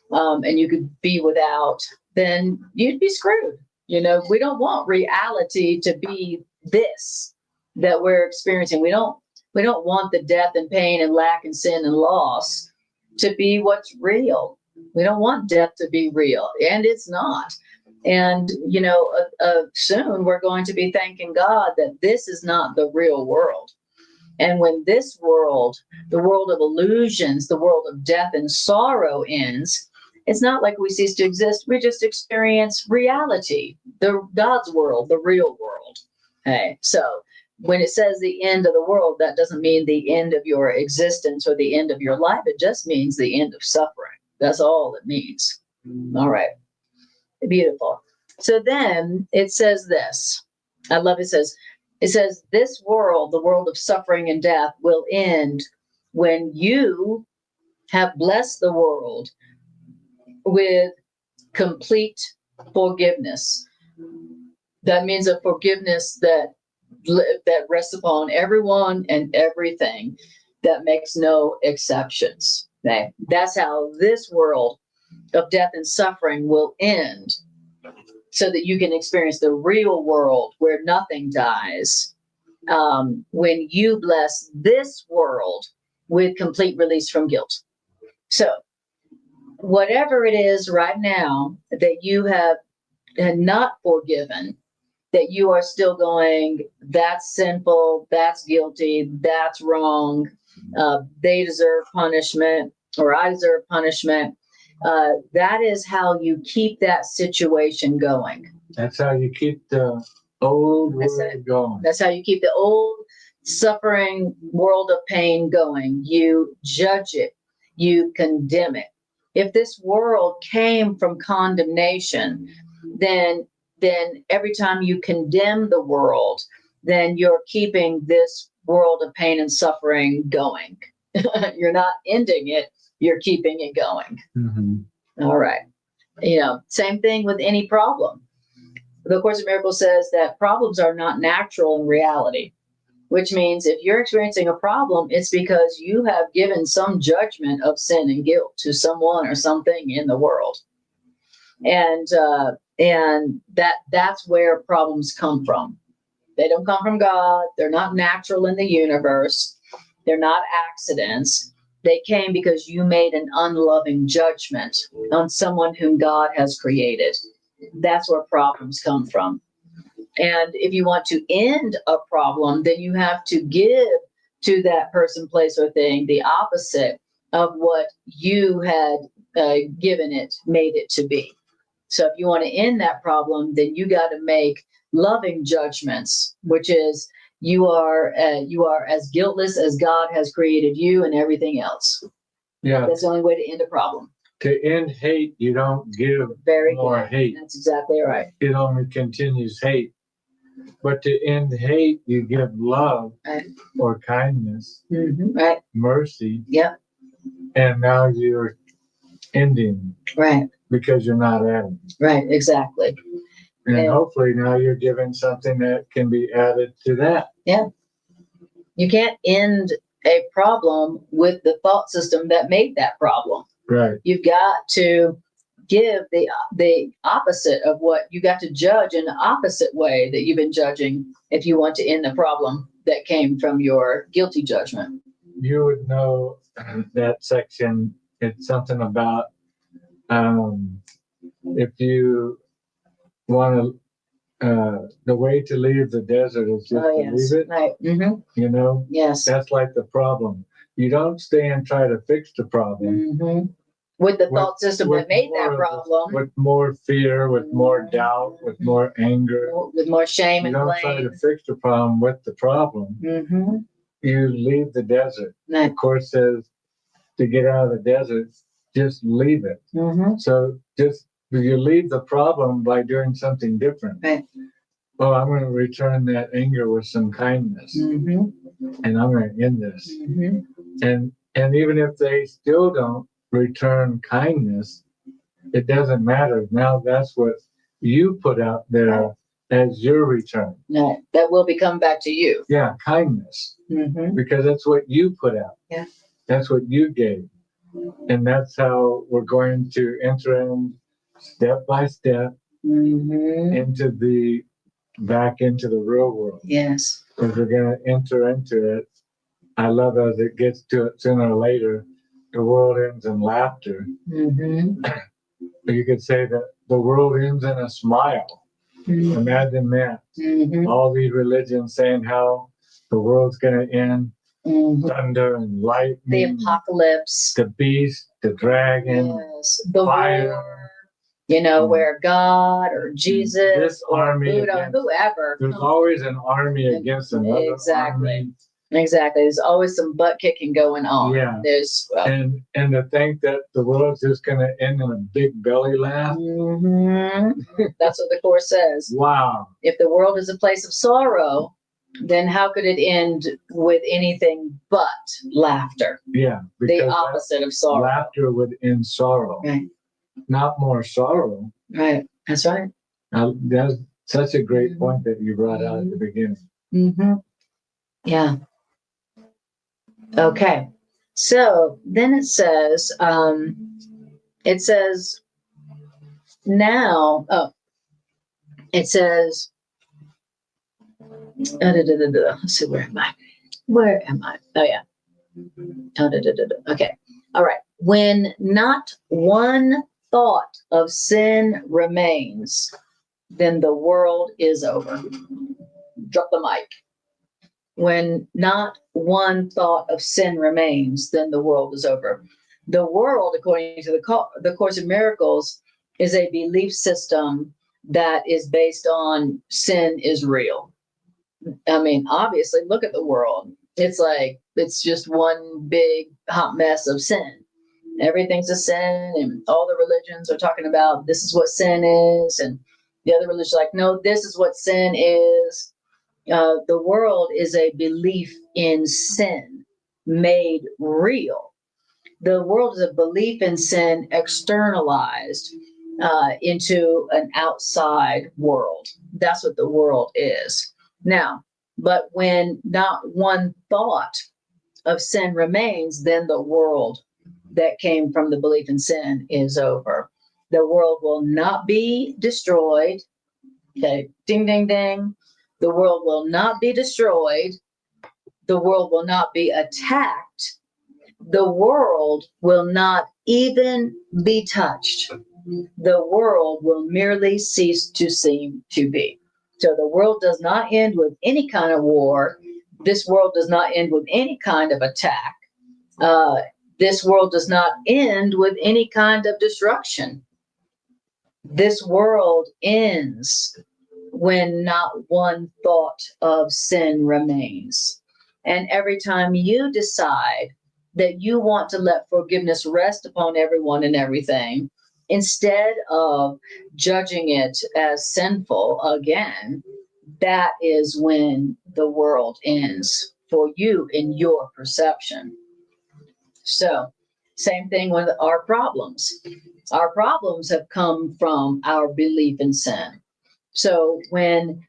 and you could be without, then you'd be screwed. We don't want reality to be this that we're experiencing. We don't want the death and pain and lack and sin and loss to be what's real. We don't want death to be real, and it's not. And soon we're going to be thanking God that this is not the real world. And when this world, the world of illusions, the world of death and sorrow ends, it's not like we cease to exist. We just experience reality, God's world, the real world. Okay, so when it says the end of the world, that doesn't mean the end of your existence or the end of your life. It just means the end of suffering. That's all it means. All right. Beautiful. So then it says this. I love it. It says, this world, the world of suffering and death, will end when you have blessed the world with complete forgiveness. That means a forgiveness that rests upon everyone and everything, that makes no exceptions. Okay? That's how this world of death and suffering will end, so that you can experience the real world where nothing dies, when you bless this world with complete release from guilt. So whatever it is right now that you have not forgiven, that you are still going, that's sinful, that's guilty, that's wrong, they deserve punishment, or I deserve punishment. That is how you keep that situation going. That's how you keep the old world going. That's how you keep the old suffering world of pain going. You judge it, you condemn it. If this world came from condemnation, then every time you condemn the world, then you're keeping this world of pain and suffering going. You're not ending it, you're keeping it going. Mm-hmm. All right. Same thing with any problem. The Course in Miracles says that problems are not natural in reality, which means if you're experiencing a problem, it's because you have given some judgment of sin and guilt to someone or something in the world. And that's where problems come from. They don't come from God. They're not natural in the universe. They're not accidents. They came because you made an unloving judgment on someone whom God has created. That's where problems come from. And if you want to end a problem, then you have to give to that person, place, or thing the opposite of what you had given it, made it to be. So if you want to end that problem, then you got to make loving judgments, which is you are as guiltless as God has created you and everything else. Yeah. That's the only way to end a problem. To end hate, you don't give more hate. That's exactly right. It only continues hate. But to end hate, you give love, right, or kindness, mm-hmm, right, mercy. Yep. And now you're ending. Right. Because you're not adding. Right, exactly. And hopefully now you're giving something that can be added to that. Yeah. You can't end a problem with the thought system that made that problem. Right. You've got to give the opposite of what you got to judge in the opposite way that you've been judging if you want to end the problem that came from your guilty judgment. You would know that section. It's something about if you want to, the way to leave the desert is just to leave it. Right. Mm-hmm. You know? Yes. That's like the problem. You don't stay and try to fix the problem. Mm-hmm. With the thought system that made that problem. With more fear, with more doubt, with more anger. With more shame and blame. You don't try to fix the problem with the problem. Mm-hmm. You leave the desert. Right. The Course says to get out of the desert, just leave it. Mm-hmm. So just you leave the problem by doing something different. Right. Oh, I'm going to return that anger with some kindness, Mm-hmm. and I'm going to end this. Mm-hmm. And even if they still don't return kindness, it doesn't matter. Now that's what you put out there as your return. Right. That will become back to you. Yeah, kindness. Mm-hmm. Because that's what you put out. Yeah. That's what you gave. And that's how we're going to enter in step by step Mm-hmm. back into the real world. Yes. Because we're going to enter into it. I love as it gets to it sooner or later, the world ends in laughter. Mm-hmm. You could say that the world ends in a smile. Mm-hmm. Imagine that. Mm-hmm. All these religions saying how the world's going to end. Mm-hmm. Thunder and lightning. The apocalypse. The beast, the dragon. Yes. The fire. war. You know, where God or Jesus this or army Buddha, against, whoever. There's always an army against another Exactly. army. Exactly. There's always some butt kicking going on. Yeah. There's and to think that the world's just going to end in a big belly laugh. Mm-hmm. That's what the Course says. Wow. If the world is a place of sorrow, then how could it end with anything but laughter? Yeah. The opposite of sorrow. Laughter would end sorrow. Right. Not more sorrow. Right. That's right. That's such a great point that you brought out at the beginning. Mm-hmm. Yeah. Okay. So then it says now, let's see, where am I? Oh, yeah. Okay. All right. When not one thought of sin remains, then the world is over. Drop the mic. When not one thought of sin remains, then the world is over. The world, according to the Course in Miracles, is a belief system that is based on sin is real. I mean, obviously, look at the world. It's just one big hot mess of sin. Everything's a sin, and all the religions are talking about this is what sin is, and the other religions are like, no, this is what sin is. The world is a belief in sin made real. The world is a belief in sin externalized into an outside world. That's what the world is. Now, but when not one thought of sin remains, then the world that came from the belief in sin is over. The world will not be destroyed. Okay, ding, ding, ding. The world will not be destroyed. The world will not be attacked. The world will not even be touched. The world will merely cease to seem to be. So the world does not end with any kind of war. This world does not end with any kind of attack. This world does not end with any kind of destruction. This world ends when not one thought of sin remains. And every time you decide that you want to let forgiveness rest upon everyone and everything, instead of judging it as sinful again, that is when the world ends for you in your perception. So, same thing with our problems. Our problems have come from our belief in sin. So when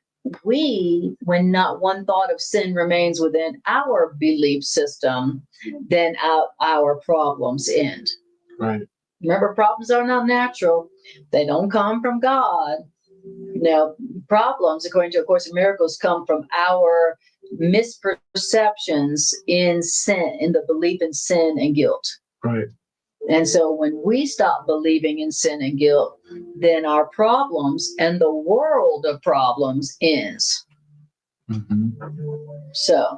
not one thought of sin remains within our belief system, then our problems end. Right. Remember, problems are not natural. They don't come from God. Now, problems, according to A Course in Miracles, come from our misperceptions in sin, in the belief in sin and guilt. Right. And so when we stop believing in sin and guilt, then our problems and the world of problems ends. Mm-hmm. So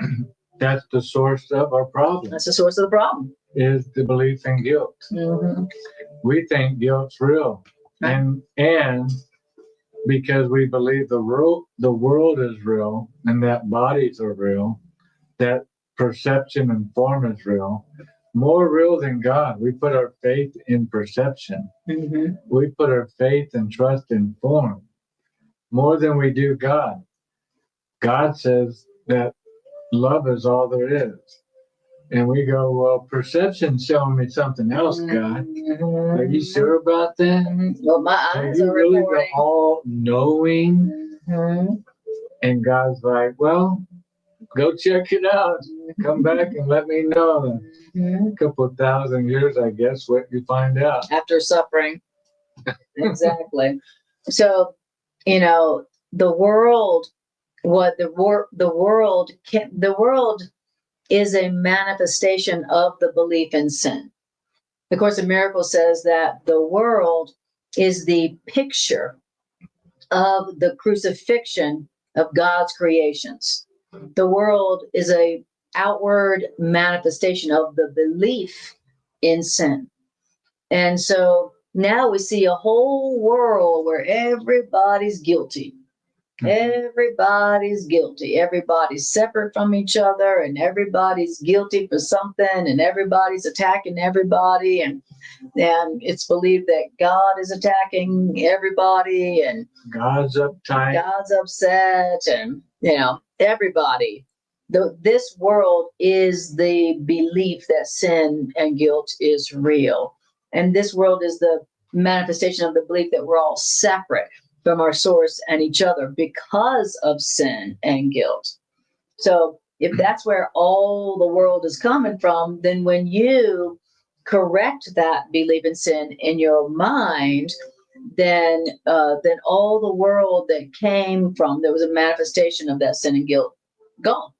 that's the source of our problem. That's the source of the problem. Is the belief in guilt. Mm-hmm. We think guilt's real. And because we believe the world is real and that bodies are real, that perception and form is real, more real than God. We put our faith in perception. Mm-hmm. We put our faith and trust in form more than we do God. God says that love is all there is. And we go, well, perception's showing me something else, God. Mm-hmm. Are you sure about that? Mm-hmm. Well, my eyes are really reporting. the all-knowing? Mm-hmm. And God's like, well, go check it out. Come back and let me know. Mm-hmm. A couple of thousand years, I guess, what you find out. After suffering. Exactly. So, the world, the world is a manifestation of the belief in sin. The Course in Miracles says that the world is the picture of the crucifixion of God's creations. The world is a outward manifestation of the belief in sin. And so now we see a whole world where everybody's guilty. Everybody's guilty. Everybody's separate from each other, and everybody's guilty for something, and everybody's attacking everybody. And it's believed that God is attacking everybody, and God's uptight. God's upset, and everybody. This world is the belief that sin and guilt is real. And this world is the manifestation of the belief that we're all separate from our source and each other because of sin and guilt. So if that's where all the world is coming from, then when you correct that belief in sin in your mind, then all the world that came from, there was a manifestation of that sin and guilt, gone.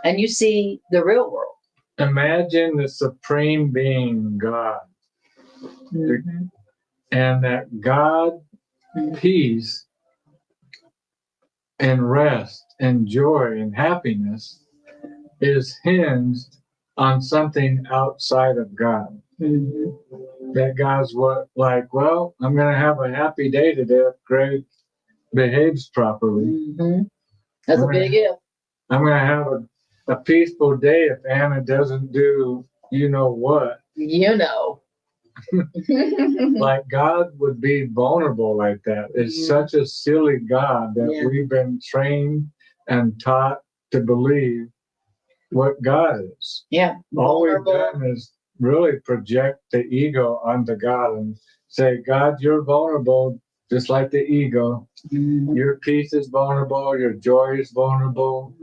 And you see the real world. Imagine the supreme being, God. Mm-hmm. And that God, peace and rest and joy and happiness is hinged on something outside of God. Mm-hmm. That God's well, I'm going to have a happy day today if Greg behaves properly. Mm-hmm. That's a big if. I'm going to have a peaceful day if Anna doesn't do what. Like God would be vulnerable like that. It's such a silly God that we've been trained and taught to believe what God is. Yeah. All we've done is really project the ego onto God and say, God, you're vulnerable, just like the ego. Mm-hmm. Your peace is vulnerable, your joy is vulnerable,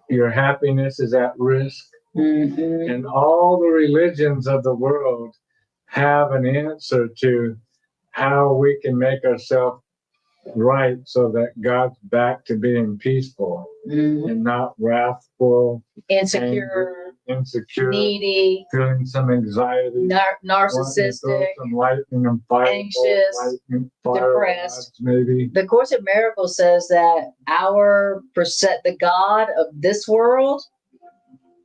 your happiness is at risk. Mm-hmm. And all the religions of the world have an answer to how we can make ourselves right so that God's back to being peaceful and not wrathful, insecure, needy, feeling some anxiety, narcissistic, some lightning and fire, anxious, depressed. Maybe. The Course in Miracles says that the God of this world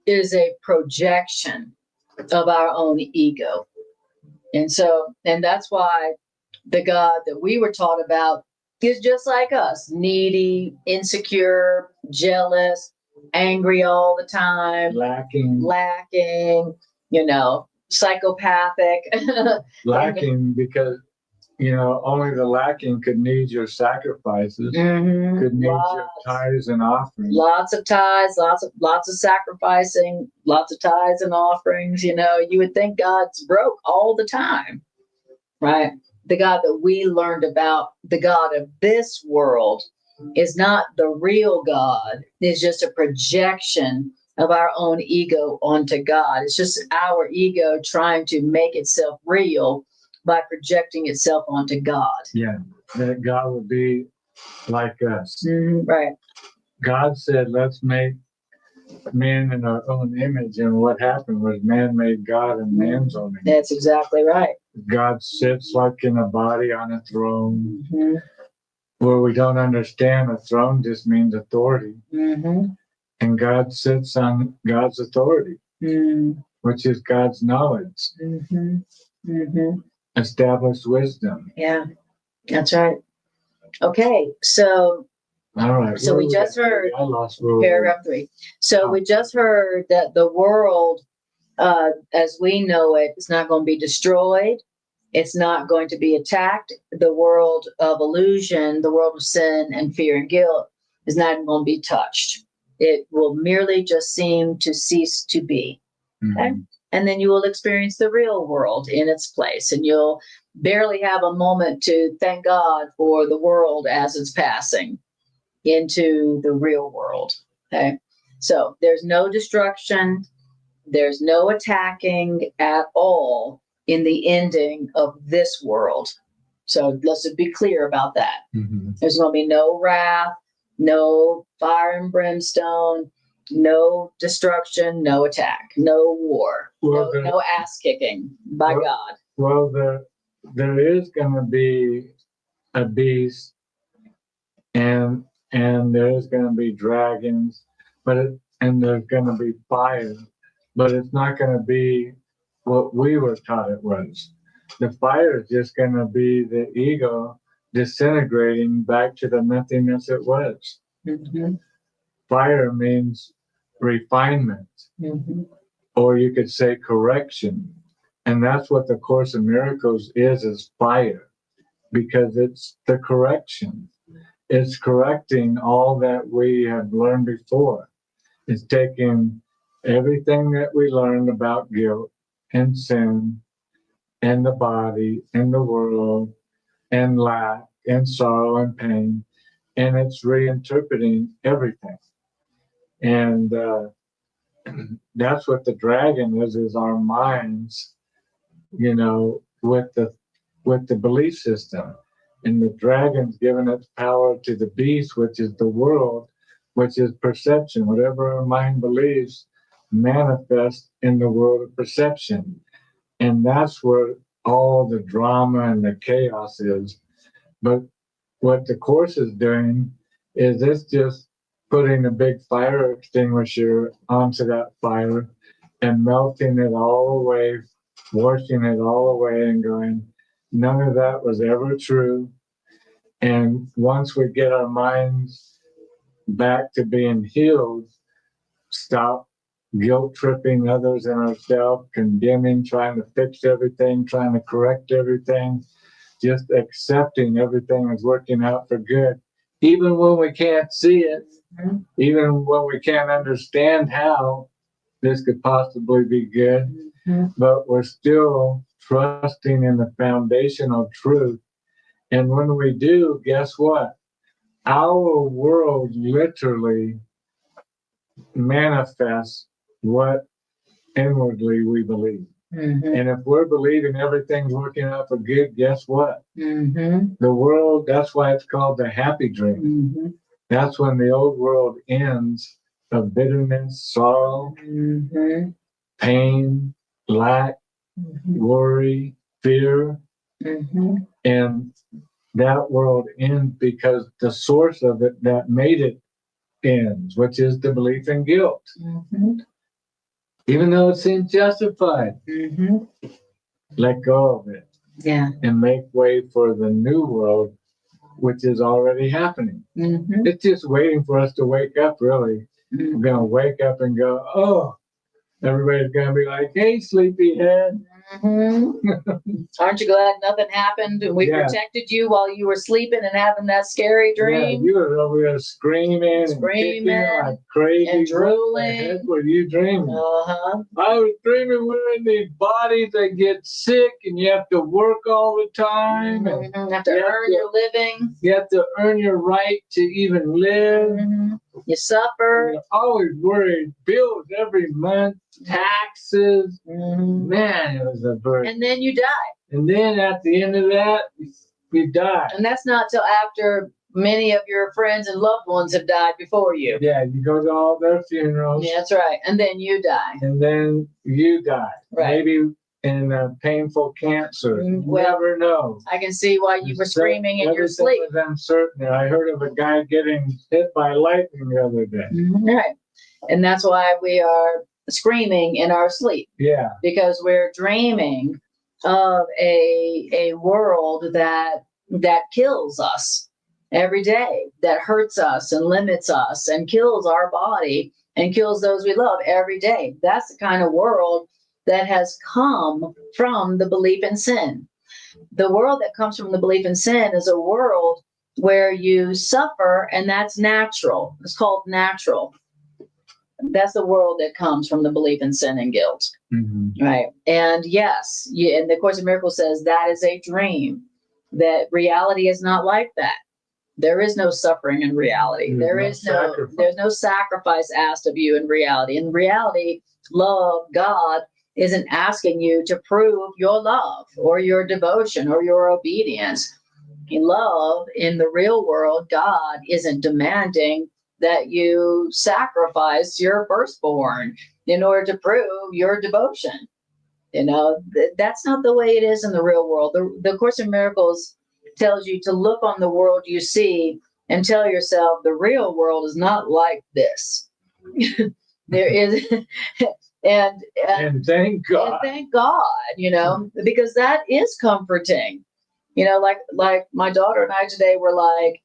is a projection of our own ego. And that's why the God that we were taught about is just like us, needy, insecure, jealous, angry all the time, lacking, psychopathic. Lacking because, only the lacking could need your sacrifices, could need your tithes and offerings. Lots of tithes, lots of sacrificing, lots of tithes and offerings. You would think God's broke all the time, right? the God that we learned about, the God of this world, is not the real God. It's just a projection of our own ego onto God. It's just our ego trying to make itself real by projecting itself onto God. Yeah, that God would be like us. Right. God said, let's make man in our own image. And what happened was man made God in man's own image. That's exactly right. God sits like in a body on a throne. Mm-hmm. Where we don't understand, a throne just means authority. Mm-hmm. And God sits on God's authority, which is God's knowledge, established wisdom. Yeah, that's right. Okay, so all right. So we just heard I lost paragraph 3. So we just heard that the world, as we know it, is not going to be destroyed. It's not going to be attacked. The world of illusion, the world of sin and fear and guilt is not going to be touched. It will merely just seem to cease to be. Okay? And then you will experience the real world in its place, and you'll barely have a moment to thank God for the world as it's passing into the real world. Okay. So there's no destruction. There's no attacking at all in the ending of this world. So let's just be clear about that. There's going to be no wrath, no fire and brimstone, no destruction, no attack, no war, no ass kicking by God. Well, there is going to be a beast, and there's going to be dragons, and there's going to be fire, but it's not going to be what we were taught it was. The fire is just going to be the ego disintegrating back to the nothingness it was. Fire means refinement, or you could say correction. And that's what the Course in Miracles is fire, because it's the correction. It's correcting all that we have learned before. It's taking everything that we learned about guilt and sin and the body and the world and lack and sorrow and pain, and it's reinterpreting everything. And that's what the dragon is our minds, with the belief system. And the dragon's given its power to the beast, which is the world, which is perception. Whatever our mind believes manifests in the world of perception. And that's where all the drama and the chaos is. But what the Course is doing is it's just putting a big fire extinguisher onto that fire and melting it all away, washing it all away and going, none of that was ever true. And once we get our minds back to being healed, stop guilt tripping others and ourselves, condemning, trying to fix everything, trying to correct everything, just accepting everything is working out for good, even when we can't see it, even when we can't understand how this could possibly be good, but we're still trusting in the foundational truth. And when we do, guess what? Our world literally manifests what inwardly we believe. And if we're believing everything's working out for good, guess what? The world, that's why it's called the happy dream. That's when the old world ends of bitterness, sorrow, pain, lack, worry, fear. And that world ends because the source of it that made it ends, which is the belief in guilt. Even though it seems justified, let go of it. And make way for the new world, which is already happening. It's just waiting for us to wake up, really. We're going to wake up and go, oh, everybody's gonna be like, "Hey, sleepyhead." Aren't you glad nothing happened and we protected you while you were sleeping and having that scary dream? Yeah, you were over there screaming and kicking like crazy. and drooling. What the heck were you dreaming? I was dreaming we're in these bodies that get sick and you have to work all the time. And you have to earn your living. You have to earn your right to even live. You suffer. You're always worried. Bills every month, taxes. Man, it was a burden. And then you die. And then at the end of that, we die. And that's not till after many of your friends and loved ones have died before you. Yeah, you go to all their funerals. Yeah, that's right. And then you die. And then you die. Right. Maybe in a painful cancer. You never know. I can see why you were screaming in your sleep. Everything was uncertain. I heard of a guy getting hit by lightning the other day. Right. And that's why we are screaming in our sleep. Yeah. Because we're dreaming of a world that kills us every day, that hurts us and limits us and kills our body and kills those we love every day. That's the kind of world that has come from the belief in sin. The world that comes from the belief in sin is a world where you suffer, and that's natural. It's called natural. That's the world that comes from the belief in sin and guilt. Right. And yes, and the Course in Miracles says that is a dream, that reality is not like that. There is no suffering in reality. There's no sacrifice asked of you in reality. In reality, love, God, isn't asking you to prove your love or your devotion or your obedience. In love, in the real world, God isn't demanding that you sacrifice your firstborn in order to prove your devotion. That's not the way it is in the real world. The Course in Miracles tells you to look on the world you see and tell yourself the real world is not like this. There is, and thank God. And thank God, because that is comforting. Like my daughter and I today were like,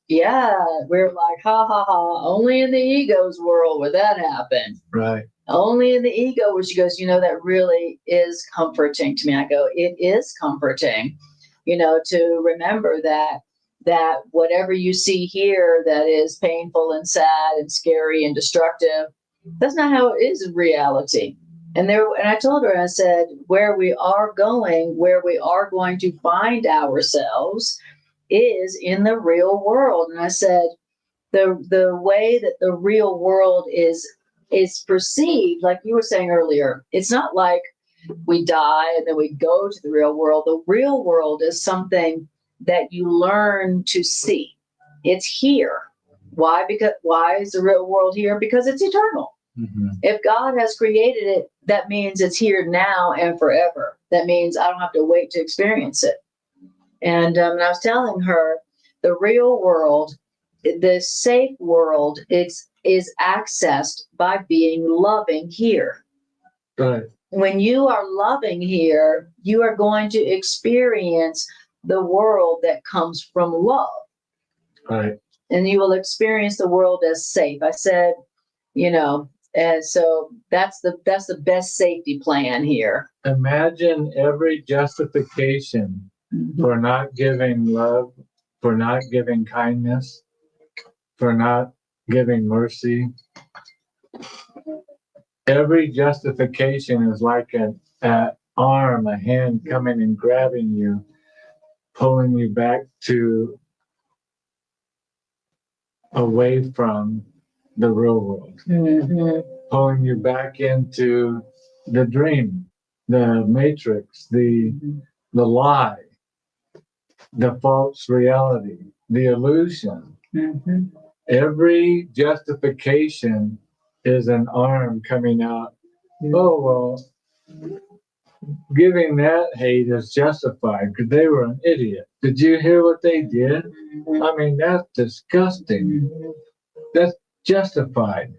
we're like, ha ha ha, only in the ego's world would that happen. Right. Only in the ego, where she goes, that really is comforting to me. I go, it is comforting, to remember that whatever you see here that is painful and sad and scary and destructive, that's not how it is in reality. And I told her, I said, where we are going to find ourselves is in the real world. And I said, the way that the real world is perceived, like you were saying earlier, it's not like we die and then we go to the real world. The real world is something that you learn to see. It's here. Why? Why is the real world here? Because it's eternal. If God has created it, that means it's here now and forever. That means I don't have to wait to experience it. And I was telling her, the real world, the safe world, is accessed by being loving here. Right. When you are loving here, you are going to experience the world that comes from love. Right. And you will experience the world as safe. I said, and so that's the best safety plan here. Imagine every justification for not giving love, for not giving kindness, for not giving mercy. Every justification is like an arm, a hand coming and grabbing you, pulling you back away from the real world, pulling you back into the dream, the matrix, the lie, the false reality, the illusion. Every justification is an arm coming out. Oh, well, giving that hate is justified because they were an idiot. Did you hear what they did? I mean, that's disgusting. That's justified.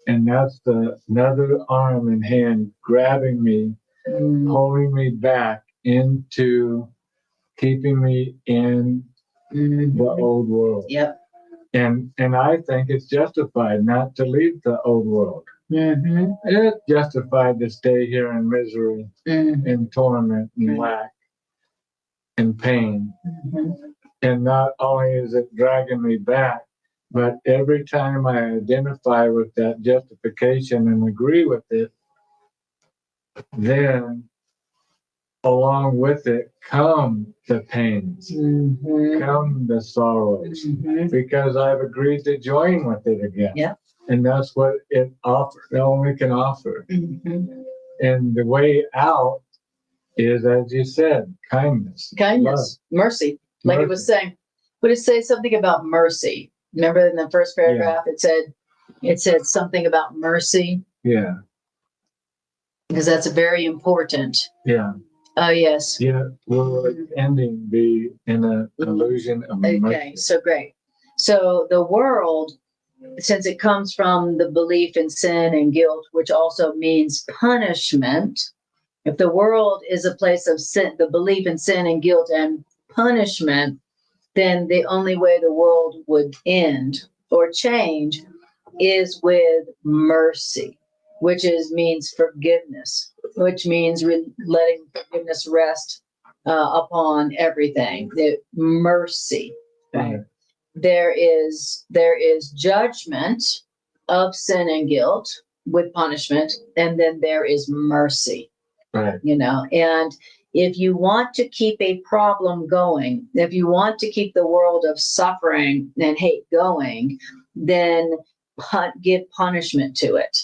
And that's another arm and hand grabbing me, pulling me back into keeping me in the old world. Yep. And I think it's justified not to leave the old world. Mm-hmm. It's justified to stay here in misery, in torment, and lack, and pain. And not only is it dragging me back, but every time I identify with that justification and agree with it, then along with it come the pains, come the sorrows, because I've agreed to join with it again. Yeah. And that's what it offers, it only can offer. And the way out is, as you said, kindness. Kindness, mercy. Like it was saying, would it say something about mercy? Remember in the first paragraph, it said something about mercy. Yeah. Because that's very important. Yeah. Oh, yes. Yeah. Will ending be in an illusion of mercy? Okay, so great. So the world, since it comes from the belief in sin and guilt, which also means punishment, if the world is a place of sin, the belief in sin and guilt and punishment, then the only way the world would end or change is with mercy, which means forgiveness, which means letting forgiveness rest upon everything. The mercy. Right? There is judgment of sin and guilt with punishment, and then there is mercy. Right. And if you want to keep a problem going, if you want to keep the world of suffering and hate going, then give punishment to it.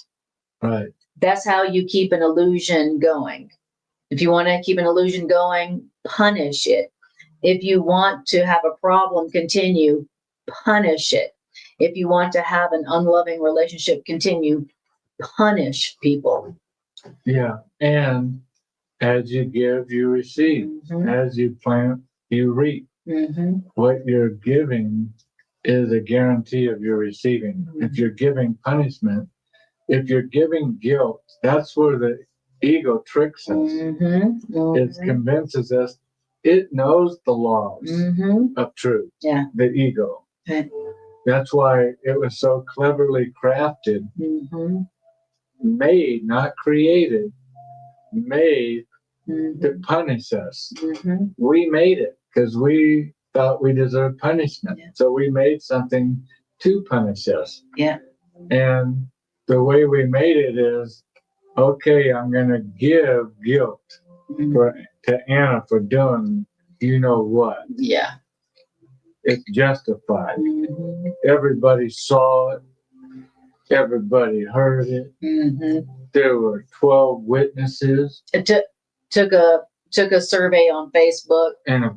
Right. That's how you keep an illusion going. If you want to keep an illusion going, punish it. If you want to have a problem continue, punish it. If you want to have an unloving relationship continue, punish people. Yeah. And as you give, you receive. As you plant, you reap. What you're giving is a guarantee of your receiving. If you're giving punishment, if you're giving guilt, that's where the ego tricks us. It convinces us it knows the laws of truth. Yeah. The ego. Okay. That's why it was so cleverly crafted, made, not created, made to punish us. We made it because we thought we deserved punishment. Yeah. So we made something to punish us. Yeah. And the way we made it is, okay, I'm going to give guilt to Anna for doing you know what. Yeah. It's justified. Everybody saw it. Everybody heard it. There were 12 witnesses. It took a survey on Facebook. And a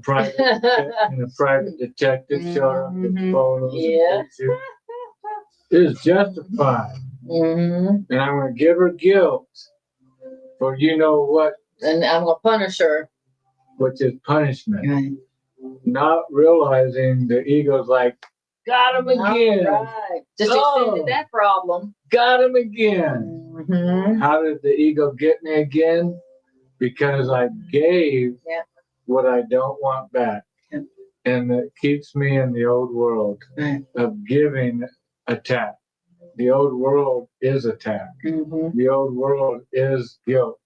private detective showed up with photos and pictures. It is justified. And I'm going to give her guilt for you know what. And I'm going to punish her. Which is punishment. Right. Not realizing the ego's like, got him again. Right. Just extended that problem. Got him again. How did the ego get me again? Because I gave what I don't want back. And it keeps me in the old world of giving attack. The old world is attack. The old world is guilt.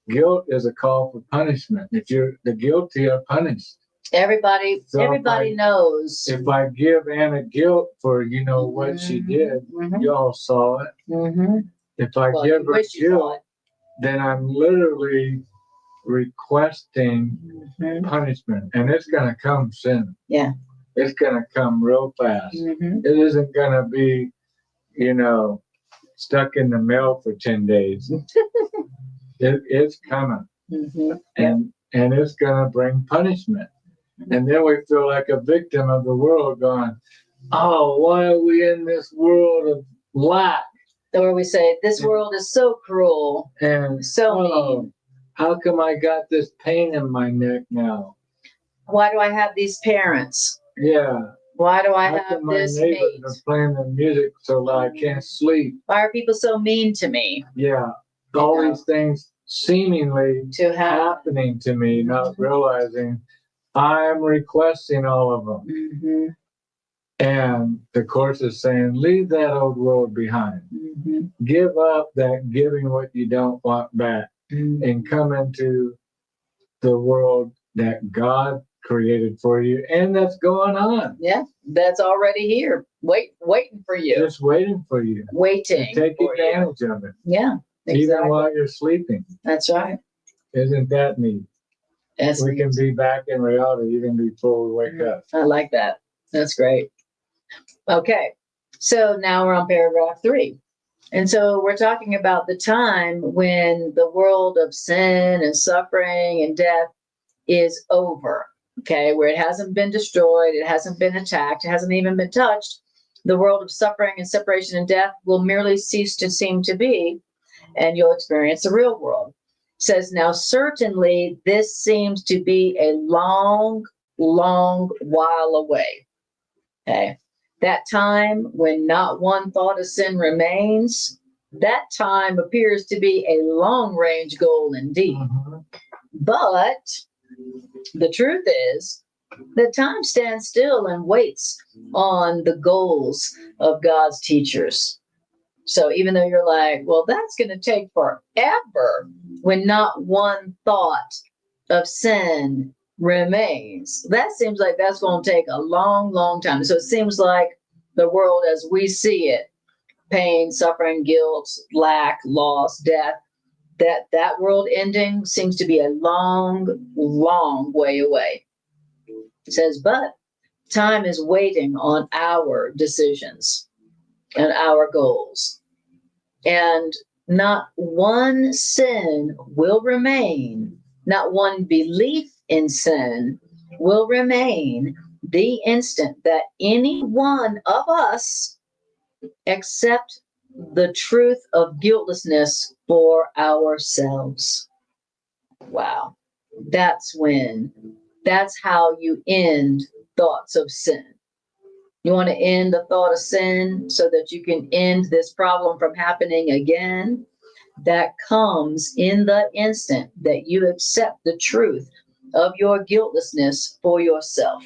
Guilt is a call for punishment. If the guilty are punished. Everybody knows. If I give Anna guilt for you know what she did, y'all saw it. If I give her guilt, then I'm literally requesting punishment, and it's going to come soon. Yeah, it's going to come real fast. It isn't going to be, stuck in the mail for 10 days. It's coming, and it's going to bring punishment. And then we feel like a victim of the world going, oh, why are we in this world of lack? Or we say, this world is so cruel and so mean. How come I got this pain in my neck now? Why do I have these parents? Yeah. Why do I have this mate? My neighbors are playing the music so that I can't sleep. Why are people so mean to me? Yeah. All these things seemingly happening to me, not realizing I'm requesting all of them. And the Course is saying, leave that old world behind. Give up that giving what you don't want back and come into the world that God created for you and that's going on. Yeah, that's already here, waiting for you. Just waiting for you. Waiting. To take for advantage of it. Yeah, exactly. Even while you're sleeping. That's right. Isn't that neat? That's we neat. can be back in reality even before we wake up. I like that. That's great. Okay, so now we're on paragraph 3. And so we're talking about the time when the world of sin and suffering and death is over, okay, where it hasn't been destroyed, it hasn't been attacked, it hasn't even been touched. The world of suffering and separation and death will merely cease to seem to be, and you'll experience the real world. It says, now certainly this seems to be a long, long while away. Okay. That time when not one thought of sin remains, that time appears to be a long-range goal indeed. But the truth is that time stands still and waits on the goals of God's teachers. So even though you're like, well, that's going to take forever when not one thought of sin remains, that seems like that's going to take a long, long time. So it seems like the world as we see it, pain, suffering, guilt, lack, loss, death, that world ending seems to be a long, long way away. It says, but time is waiting on our decisions and our goals. And not one sin will remain, not one belief in sin will remain the instant that any one of us accept the truth of guiltlessness for ourselves. Wow. That's how you end thoughts of sin. You want to end the thought of sin so that you can end this problem from happening again? That comes in the instant that you accept the truth of your guiltlessness for yourself.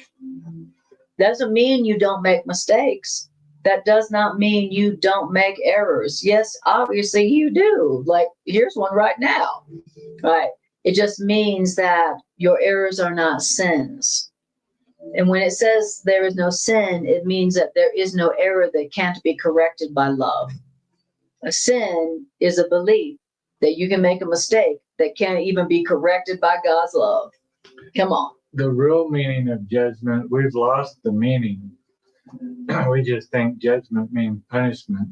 Doesn't mean you don't make mistakes. That does not mean you don't make errors. Yes, obviously you do. Like, here's one right now, right? It just means that your errors are not sins. And when it says there is no sin, it means that there is no error that can't be corrected by love. A sin is a belief that you can make a mistake that can't even be corrected by God's love. Come on. The real meaning of judgment, we've lost the meaning. We just think judgment means punishment.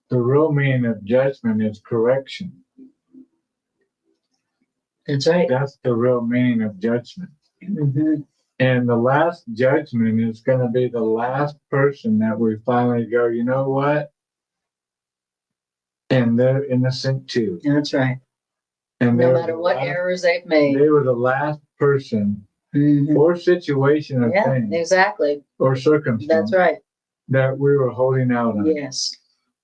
The real meaning of judgment is correction. That's right. That's the real meaning of judgment. And the last judgment is going to be the last person that we finally go, you know what? And they're innocent too. That's right. And no matter what errors they've made. They were the last person or situation or thing. Exactly. Or circumstance. That's right. That we were holding out on. Yes.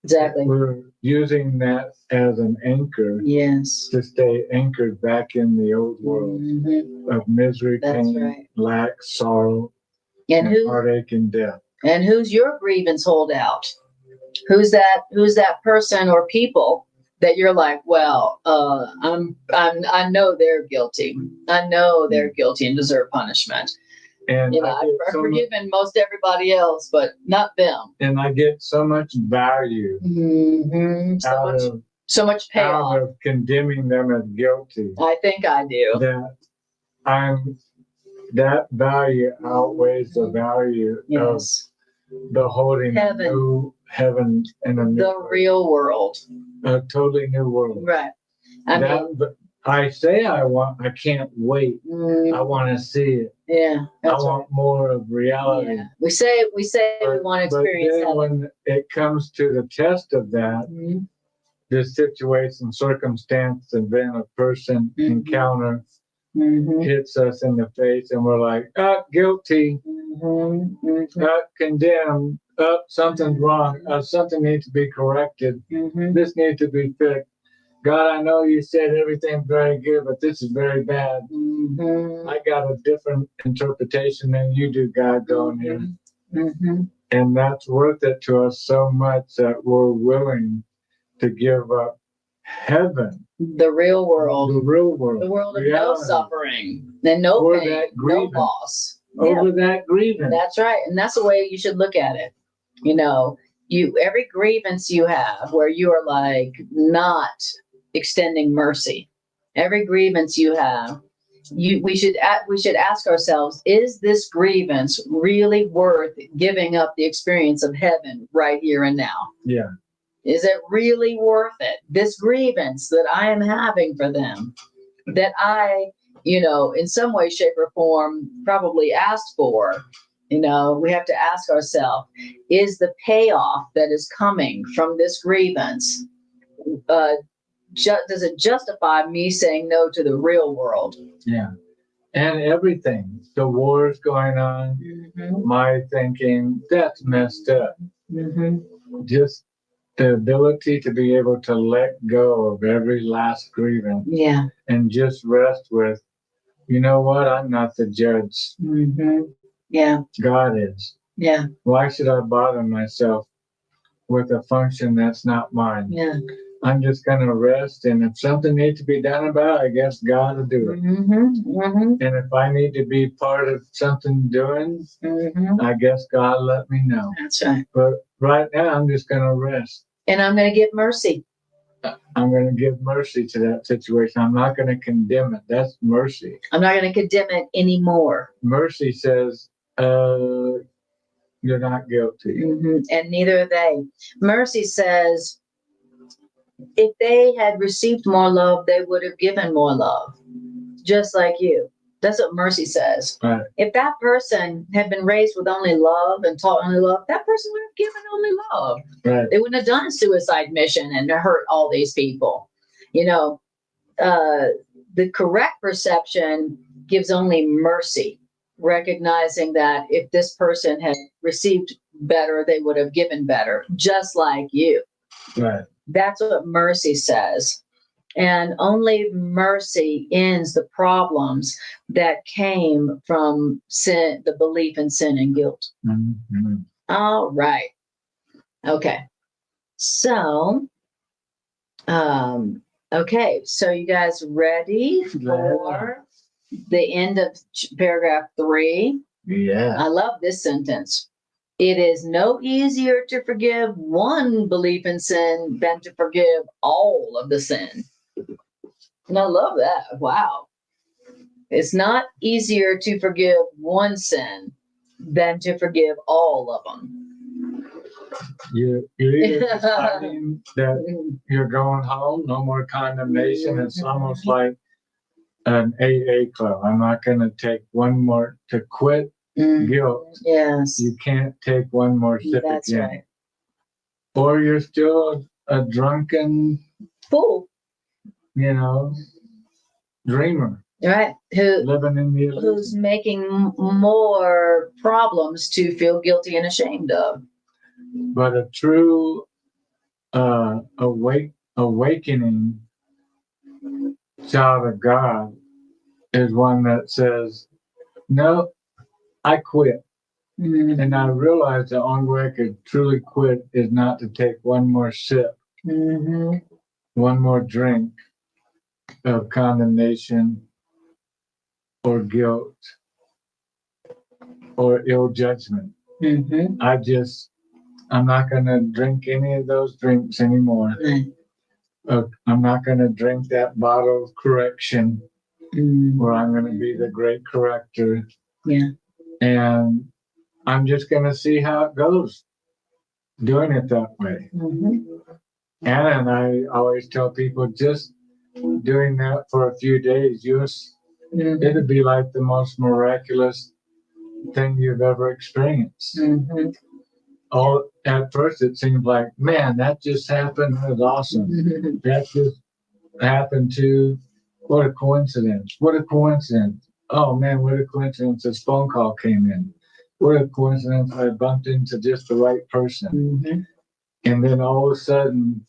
Exactly. We're using that as an anchor. Yes. To stay anchored back in the old world of misery, pain, lack, sorrow, and heartache and death. And who's your grievance holdout? Who's that person or people that you're like, well, I know they're guilty. I know they're guilty and deserve punishment. And I've forgiven most everybody else, but not them. And I get so much value so much payoff out of condemning them as guilty. I think I do. That value outweighs the value of the holding new heaven and the real world. A totally new world. Right. I say I can't wait. I want to see it. Yeah. I want more of reality. Yeah. We say we want to experience that. When it comes to the test of that, this situation, circumstance, event, a person, encounter hits us in the face and we're like, guilty, condemned, something's wrong, something needs to be corrected, this needs to be fixed. God, I know you said everything's very good, but this is very bad. I got a different interpretation than you do, God, going here. And that's worth it to us so much that we're willing to give up heaven, The real world. the real world, The world of no reality, suffering and no for pain, that no grievance. loss. over that grievance. That's right. And that's the way you should look at it. You know, every grievance you have where you are like not extending mercy, every grievance you have, we should ask ourselves, is this grievance really worth giving up the experience of heaven right here and now? Yeah. Is it really worth it? This grievance that I am having for them, that I, in some way, shape, or form probably asked for. We have to ask ourselves, is the payoff that is coming from this grievance, does it justify me saying no to the real world? Yeah. And everything, the wars going on, my thinking, that's messed up. Just the ability to be able to let go of every last grievance. Yeah. And just rest with, you know what? I'm not the judge. Yeah. God is. Yeah. Why should I bother myself with a function that's not mine? Yeah. I'm just going to rest. And if something needs to be done about it, I guess God will do it. And if I need to be part of something doing, I guess God let me know. That's right. But right now, I'm just going to rest. And I'm going to give mercy. I'm going to give mercy to that situation. I'm not going to condemn it. That's mercy. I'm not going to condemn it anymore. Mercy says, you're not guilty. And neither are they. Mercy says, if they had received more love, they would have given more love, just like you. That's what mercy says. Right. If that person had been raised with only love and taught only love, that person would have given only love. Right. They wouldn't have done a suicide mission and hurt all these people. The correct perception gives only mercy, recognizing that if this person had received better, they would have given better, just like you. Right. That's what mercy says. And only mercy ends the problems that came from sin, the belief in sin and guilt. All right. Okay. So, so you guys ready for the end of paragraph 3? Yeah. I love this sentence. It is no easier to forgive one belief in sin than to forgive all of the sin. And I love that. Wow. It's not easier to forgive one sin than to forgive all of them. You're either deciding that you're going home, no more condemnation. It's almost like an AA club. I'm not going to take one more to quit guilt. Yes. You can't take one more sip That's again. right. Or you're still a drunken Fool. Dreamer. Right. Living in the illusion. Who's making more problems to feel guilty and ashamed of. But a true awakening child of God is one that says, no, I quit. And I realized the only way I could truly quit is not to take one more sip, one more drink of condemnation or guilt or ill judgment. I'm not going to drink any of those drinks anymore. I'm not going to drink that bottle of correction where I'm going to be the great corrector. Yeah. And I'm just going to see how it goes doing it that way. Anna and I always tell people, just doing that for a few days, it'd be like the most miraculous thing you've ever experienced. At first it seemed like, man, that just happened. That was awesome. That just happened too. What a coincidence. What a coincidence. Oh man, what a coincidence. This phone call came in. What a coincidence. I bumped into just the right person. And then all of a sudden,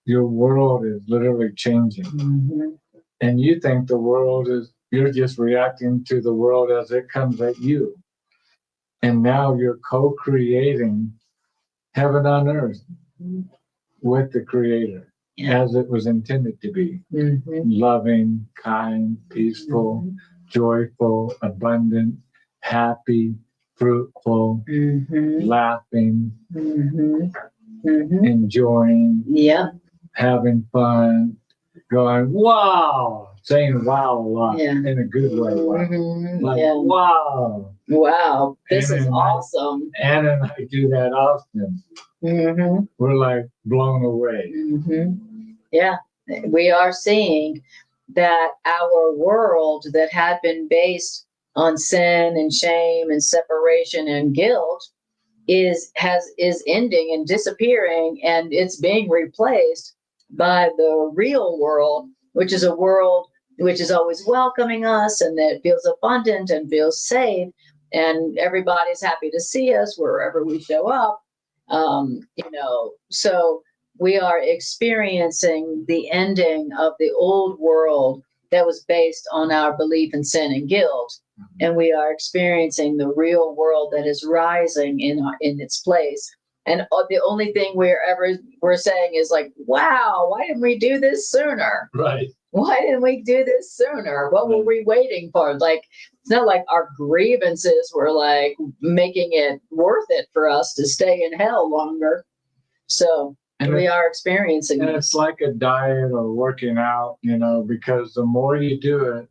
your world is literally changing. And you think you're just reacting to the world as it comes at you. And now you're co-creating heaven on earth with the Creator as it was intended to be. Loving, kind, peaceful, joyful, abundant, happy, fruitful, laughing, enjoying, having fun, going, wow, saying wow a lot in a good way. Wow. Wow, this Anna is and awesome. Anna and I do that often. We're like blown away. Yeah, we are seeing that our world that had been based on sin and shame and separation and guilt is ending and disappearing, and it's being replaced by the real world, which is a world which is always welcoming us and that feels abundant and feels safe, and everybody's happy to see us wherever we show up. So we are experiencing the ending of the old world that was based on our belief in sin and guilt, and we are experiencing the real world that is rising in its place. And the only thing we're saying is like, wow, why didn't we do this sooner? Right. Why didn't we do this sooner? What were we waiting for? Like, it's not like our grievances were like making it worth it for us to stay in hell longer. So we are experiencing and this. It's like a diet or working out, because the more you do it,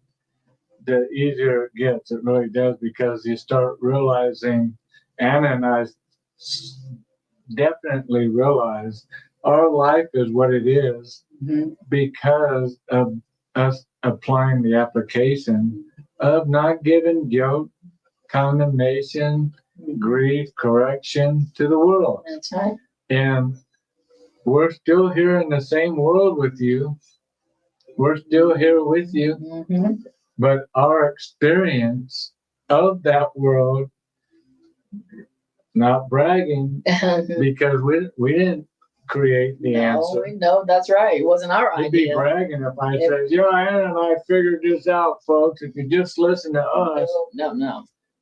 the easier it gets. It really does, because you start realizing, Anna and I definitely realize our life is what it is because of us applying the application of not giving guilt, condemnation, grief, correction to the world. That's right. And we're still here in the same world with you. We're still here with you. But our experience of that world, not bragging, because we didn't create the answer. No, that's right. It wasn't our idea. I'd be bragging if I said, Anna and I figured this out, folks. If you just listen to us.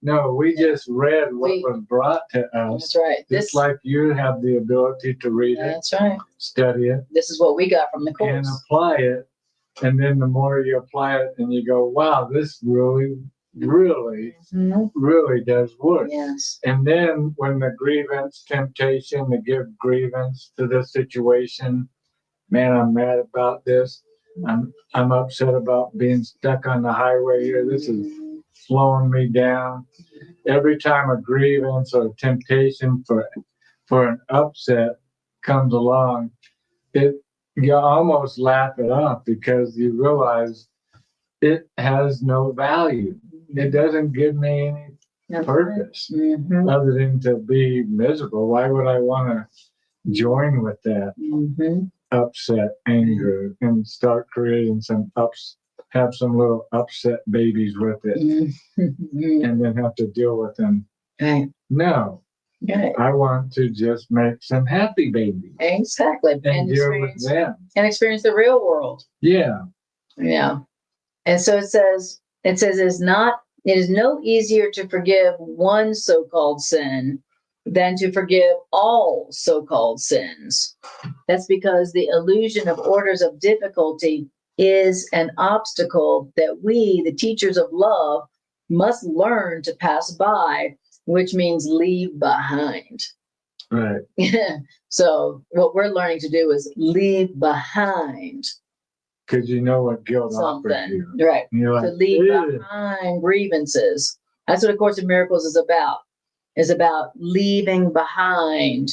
No, we just read what was brought to us. That's right. Just like you have the ability to read it. That's right. Study it. This is what we got from the course. And apply it. And then the more you apply it and you go, wow, this really does work. Yes. And then when the grievance, temptation to give grievance to the situation, man, I'm mad about this. I'm upset about being stuck on the highway here. This is slowing me down. Every time a grievance or temptation for an upset comes along, you almost laugh it off because you realize it has no value. It doesn't give me any purpose other than to be miserable. Why would I want to join with that upset, anger, and start creating have some little upset babies with it and then have to deal with them? Right. No. Right. I want to just make some happy babies. Exactly. And deal with them. And experience the real world. Yeah. Yeah. And so it says it is no easier to forgive one so-called sin than to forgive all so-called sins. That's because the illusion of orders of difficulty is an obstacle that we, the teachers of love, must learn to pass by, which means leave behind. Right. So what we're learning to do is leave behind. Because you know what guilt offers you. Right. Like, to leave behind grievances. That's what A Course in Miracles is about leaving behind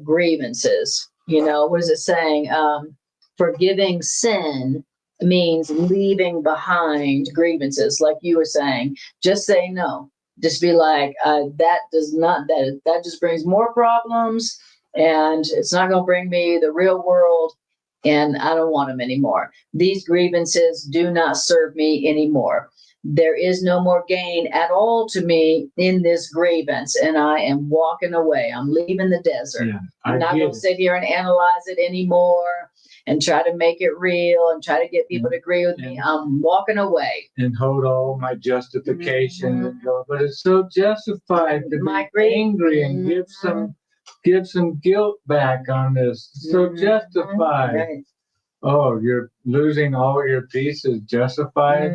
grievances. What is it saying? Forgiving sin means leaving behind grievances, like you were saying. Just say no. Just be like, that just brings more problems, and it's not going to bring me the real world, and I don't want them anymore. These grievances do not serve me anymore. there is no more gain at all to me in this grievance, and I am walking away. I'm leaving the desert. Yeah, I'm not going to sit here and analyze it anymore and try to make it real and try to get people to agree with me. I'm walking away. And hold all my justification and go, but it's so justified to be angry and give some guilt back on this. So justified. Right. Oh, you're losing all your peace is justified.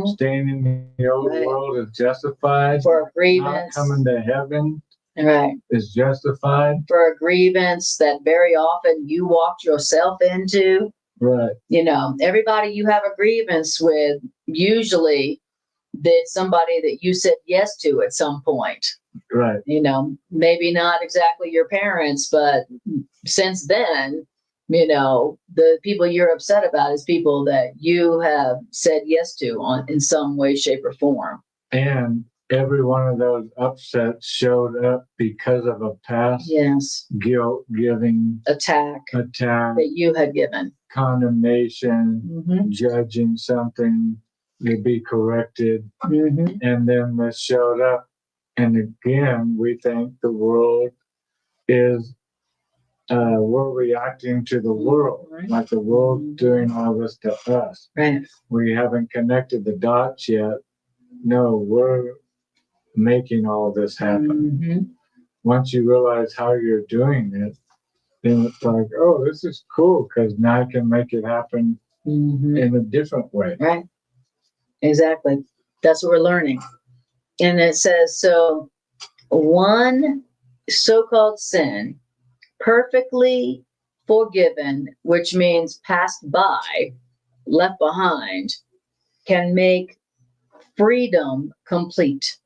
Staying in the old world is justified. For a Not grievance. coming to heaven Right. is justified. For a grievance that very often you walked yourself into. Right. You know, everybody you have a grievance with, usually that's somebody that you said yes to at some point. Right. You know, maybe not exactly your parents, but since then, you know, the people you're upset about is people that you have said yes to in some way, shape, or form. And every one of those upsets showed up because of a past guilt giving attack that you had given, condemnation, judging something to be corrected. And then this showed up. And again, we think the world is, we're reacting to the world, like the world doing all this to us. Right. We haven't connected the dots yet. No, we're making all this happen. Once you realize how you're doing it, then it's like, oh, this is cool because now I can make it happen in a different way. Right. Exactly. That's what we're learning. And it says, so one so-called sin, perfectly forgiven, which means passed by, left behind, can make freedom complete.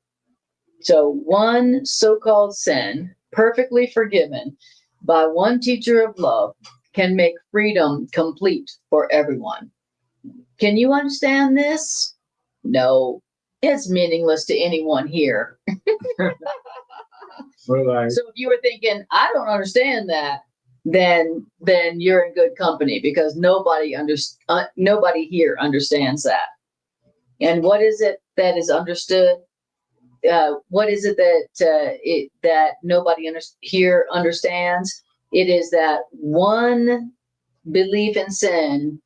So one so-called sin, perfectly forgiven by one teacher of love, can make freedom complete for everyone. Can you understand this? No, it's meaningless to anyone here. So if you were thinking, I don't understand that, then you're in good company, because nobody here understands that. And what is it that is understood? What is it that nobody here understands? It is that one belief in sin,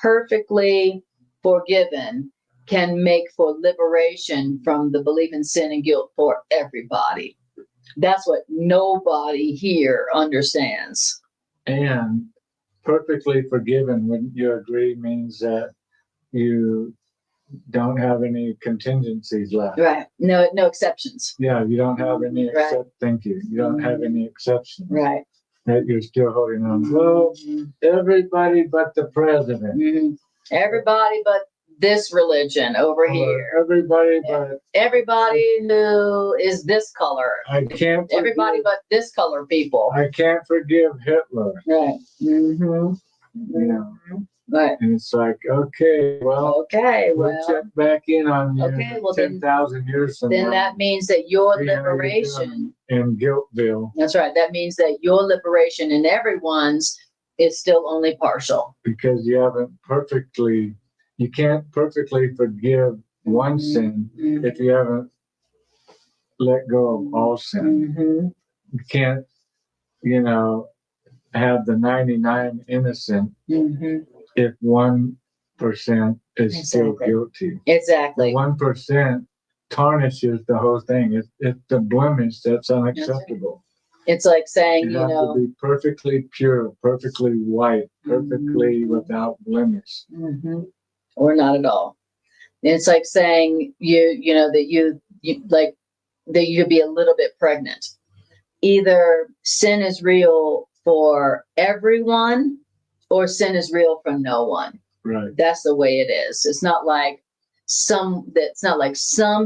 perfectly forgiven, can make for liberation from the belief in sin and guilt for everybody. That's what nobody here understands. And perfectly forgiven, wouldn't you agree, means that you don't have any contingencies left. Right. No exceptions. Yeah, you don't have any thank you. You don't have any exceptions. Right. That you're still holding on. Well, everybody but the president. Everybody but this religion over here. Everybody who is this color. I can't. Everybody but this color people. I can't forgive Hitler. Right. You know. Right. And it's like, okay, well, we'll check back in on you 10,000 years from now. Then that means that your liberation in Guiltville. That's right. That means that your liberation and everyone's is still only partial. Because you can't perfectly forgive one sin if you haven't let go of all sin. You can't, have the 99 innocent if 1% is still guilty. Exactly. The 1% tarnishes the whole thing. It's the blemish that's unacceptable. It's like saying, you have to be perfectly pure, perfectly white, perfectly without blemish. Or not at all. It's like saying that you be a little bit pregnant. Either sin is real for everyone, or sin is real for no one. Right. That's the way it is. It's not like some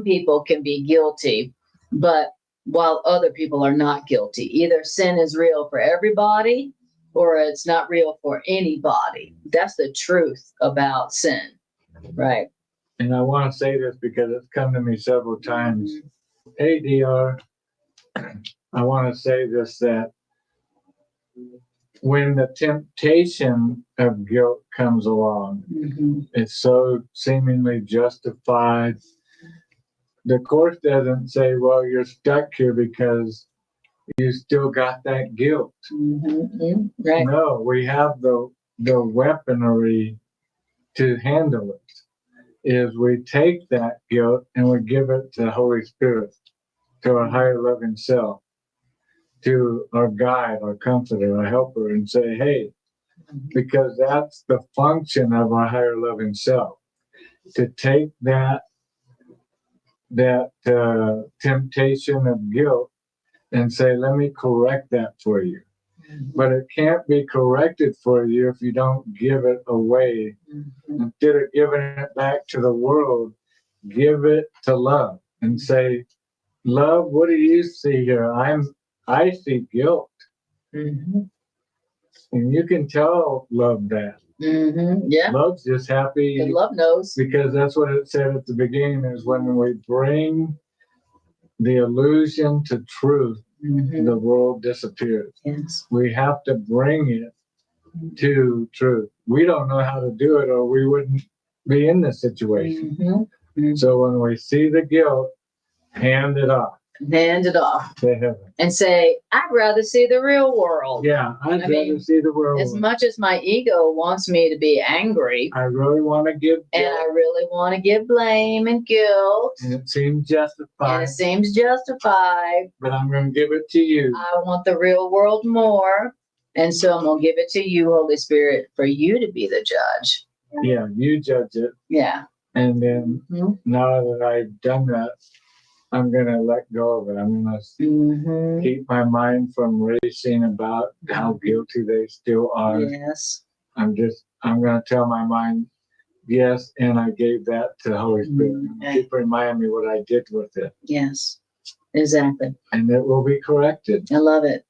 people can be guilty, but while other people are not guilty. Either sin is real for everybody, or it's not real for anybody. That's the truth about sin. Right. And I want to say this because it's come to me several times. Hey, DR, I want to say this, that when the temptation of guilt comes along, it's so seemingly justified. The Course doesn't say, well, you're stuck here because you still got that guilt. Right. No, we have the weaponry to handle it. Is we take that guilt and we give it to the Holy Spirit, to our higher loving self, to our guide, our comforter, our helper, and say, hey, because that's the function of our higher loving self, to take that temptation of guilt and say, let me correct that for you. But it can't be corrected for you if you don't give it away. Instead of giving it back to the world, give it to love and say, love, what do you see here? I see guilt. And you can tell love that. Yeah. Love's just happy. And love knows. Because that's what it said at the beginning, is when we bring the illusion to truth, the world disappears. Yes. We have to bring it to truth. We don't know how to do it, or we wouldn't be in this situation. So when we see the guilt, hand it off. Hand it off. To heaven. And say, I'd rather see the real world. Yeah, I'd rather see the world. As much as my ego wants me to be angry, I really want to give guilt. And I really want to give blame and guilt. And it seems justified. And it seems justified. But I'm going to give it to you. I want the real world more. And so I'm going to give it to you, Holy Spirit, for you to be the judge. Yeah, you judge it. Yeah. And then now that I've done that, I'm going to let go of it. I'm going to keep my mind from racing about how guilty they still are. Yes. I'm going to tell my mind, yes, and I gave that to the Holy Spirit. Keep reminding me what I did with it. Yes, exactly. And it will be corrected. I love it.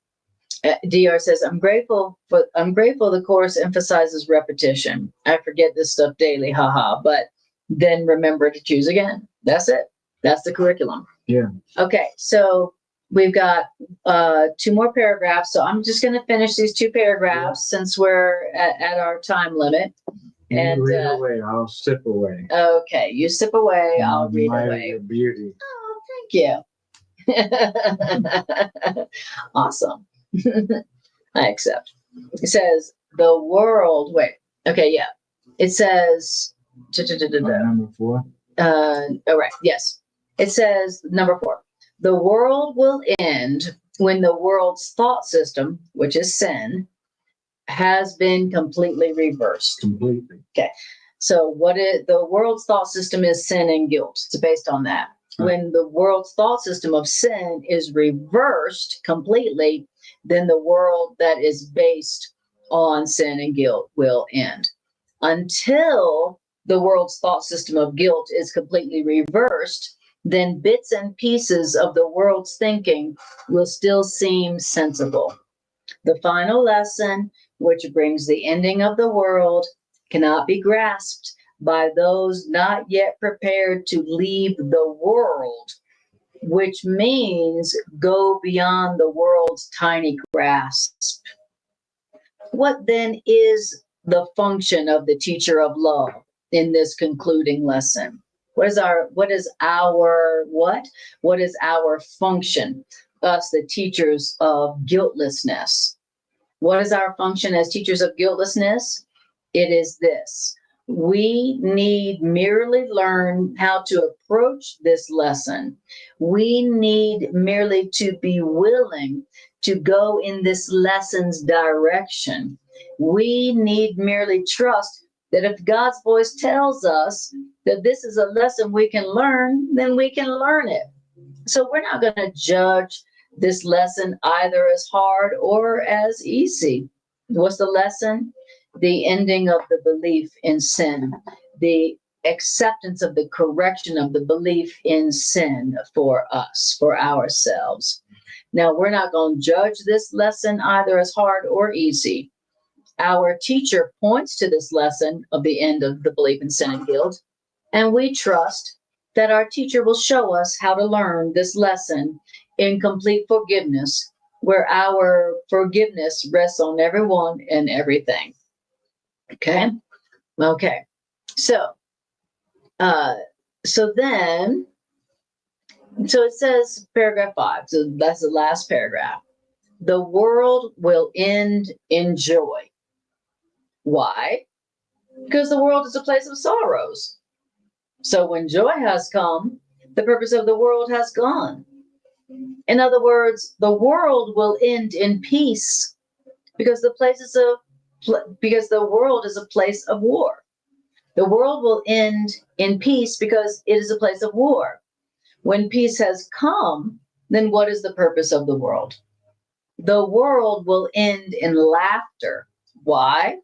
DR says, I'm grateful the Course emphasizes repetition. I forget this stuff daily, haha, but then remember to choose again. That's it. That's the curriculum. Yeah. Okay, so we've got 2 more paragraphs. So I'm just going to finish these 2 paragraphs since we're at our time limit. And read away. I'll sip away. Okay, you sip away. I'll read away. Your beauty. Oh, thank you. Awesome. I accept. It says the world. Wait. Okay. Yeah. It says. Number 4. Oh, right. Yes. It says number 4. The world will end when the world's thought system, which is sin, has been completely reversed. Completely. Okay. So the world's thought system is sin and guilt. It's based on that. Right. When the world's thought system of sin is reversed completely, then the world that is based on sin and guilt will end. Until the world's thought system of guilt is completely reversed, then bits and pieces of the world's thinking will still seem sensible. The final lesson, which brings the ending of the world, cannot be grasped by those not yet prepared to leave the world, which means go beyond the world's tiny grasp. What then is the function of the teacher of love in this concluding lesson? What is our function, us, the teachers of guiltlessness? What is our function as teachers of guiltlessness? It is this. We need merely learn how to approach this lesson. We need merely to be willing to go in this lesson's direction. We need merely trust that if God's voice tells us that this is a lesson we can learn, then we can learn it. So we're not going to judge this lesson either as hard or as easy. What's the lesson? The ending of the belief in sin, the acceptance of the correction of the belief in sin for us, for ourselves. Now, we're not going to judge this lesson either as hard or easy. Our teacher points to this lesson of the end of the belief in sin and guilt, and we trust that our teacher will show us how to learn this lesson in complete forgiveness where our forgiveness rests on everyone and everything. Okay. Okay. So, so it says paragraph 5. So that's the last paragraph. The world will end in joy. Why? Because the world is a place of sorrows. So when joy has come, the purpose of the world has gone. In other words, the world will end in peace because the world is a place of war. The world will end in peace because it is a place of war. When peace has come, then what is the purpose of the world? The world will end in laughter. Why?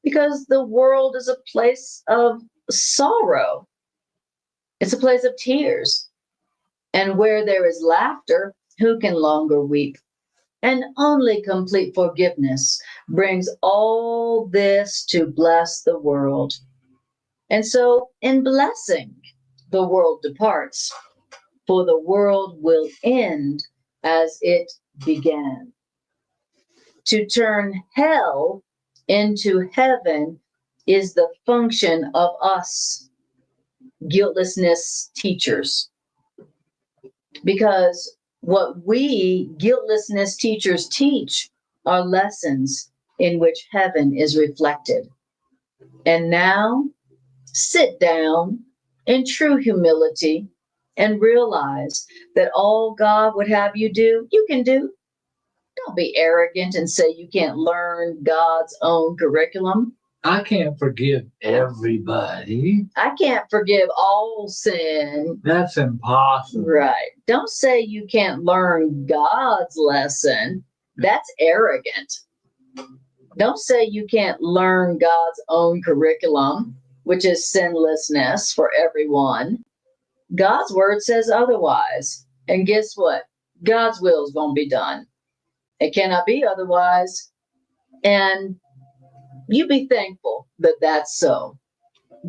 Because the world is a place of sorrow. It's a place of tears. And where there is laughter, who can longer weep? And only complete forgiveness brings all this to bless the world. And so, in blessing, the world departs, for the world will end as it began. To turn hell into heaven is the function of us, guiltlessness teachers. Because what we guiltlessness teachers teach are lessons in which heaven is reflected. And now, sit down in true humility and realize that all God would have you do, you can do. Don't be arrogant and say you can't learn God's own curriculum. I can't forgive everybody. I can't forgive all sin. That's impossible. Right. Don't say you can't learn God's lesson. That's arrogant. Don't say you can't learn God's own curriculum, which is sinlessness for everyone. God's word says otherwise. And guess what? God's will is going to be done. It cannot be otherwise. And you be thankful that that's so.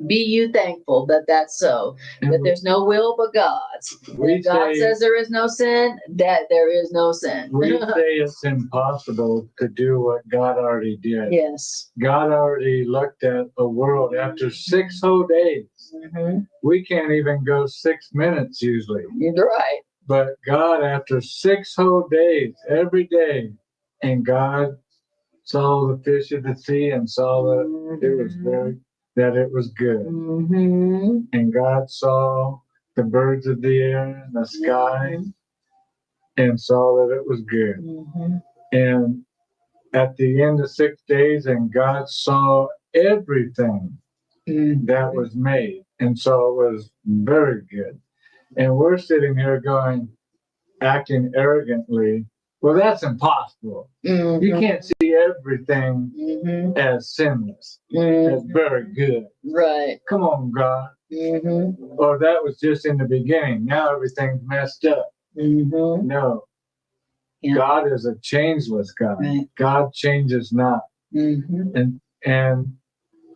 Be you thankful that that's so. That there's no will but God's. If God says there is no sin, that there is no sin. We say it's impossible to do what God already did. Yes. God already looked at the world after 6 whole days. Mm-hmm. We can't even go 6 minutes usually. You're right. But God, after 6 whole days, every day, and God saw the fish of the sea and saw that it was good. Mm-hmm. And God saw the birds of the air and the sky and saw that it was good. Mm-hmm. And at the end of 6 days, and God saw everything that was made. And so it was very good. And we're sitting here acting arrogantly. Well, that's impossible. Mm-hmm. You can't see everything as sinless, as very good. Right. Come on, God. Or that was just in the beginning. Now everything's messed up. No. Yeah. God is a changeless God. Right. God changes not. And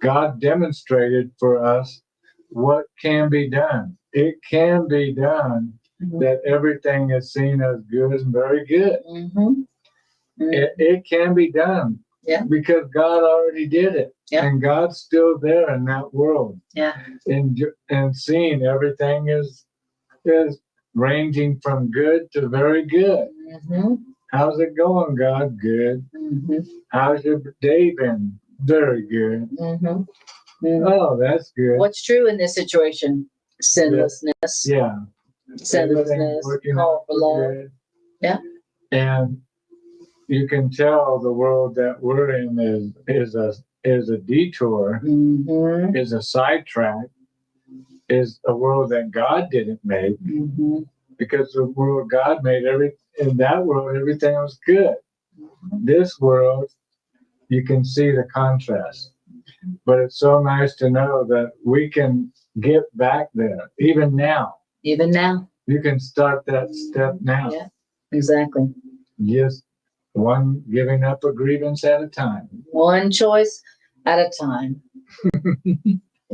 God demonstrated for us what can be done. It can be done that everything is seen as good and very good. It can be done because God already did it. And God's still there in that world. And seeing everything is ranging from good to very good. How's it going, God? Good. How's your day been? Very good. Oh, that's good. What's true in this situation? Sinlessness. Yeah. Sinlessness. Call for love. Good. Yeah. And you can tell the world that we're in is a detour, is a sidetrack, is a world that God didn't make, because the world God made, in that world everything was good. This world, you can see the contrast. But it's so nice to know that we can get back there, even now. Even now. You can start that step now. Yeah, exactly. Just one giving up a grievance at a time. One choice at a time.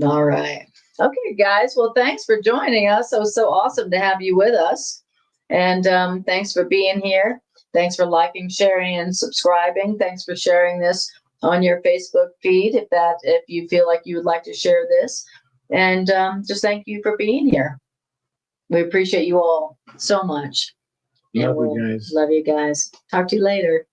All right. Okay, guys. Well, thanks for joining us. It was so awesome to have you with us. And thanks for being here. Thanks for liking, sharing, and subscribing. Thanks for sharing this on your Facebook feed if you feel like you would like to share this. And just thank you for being here. We appreciate you all so much. Love you guys. Love you guys. Talk to you later.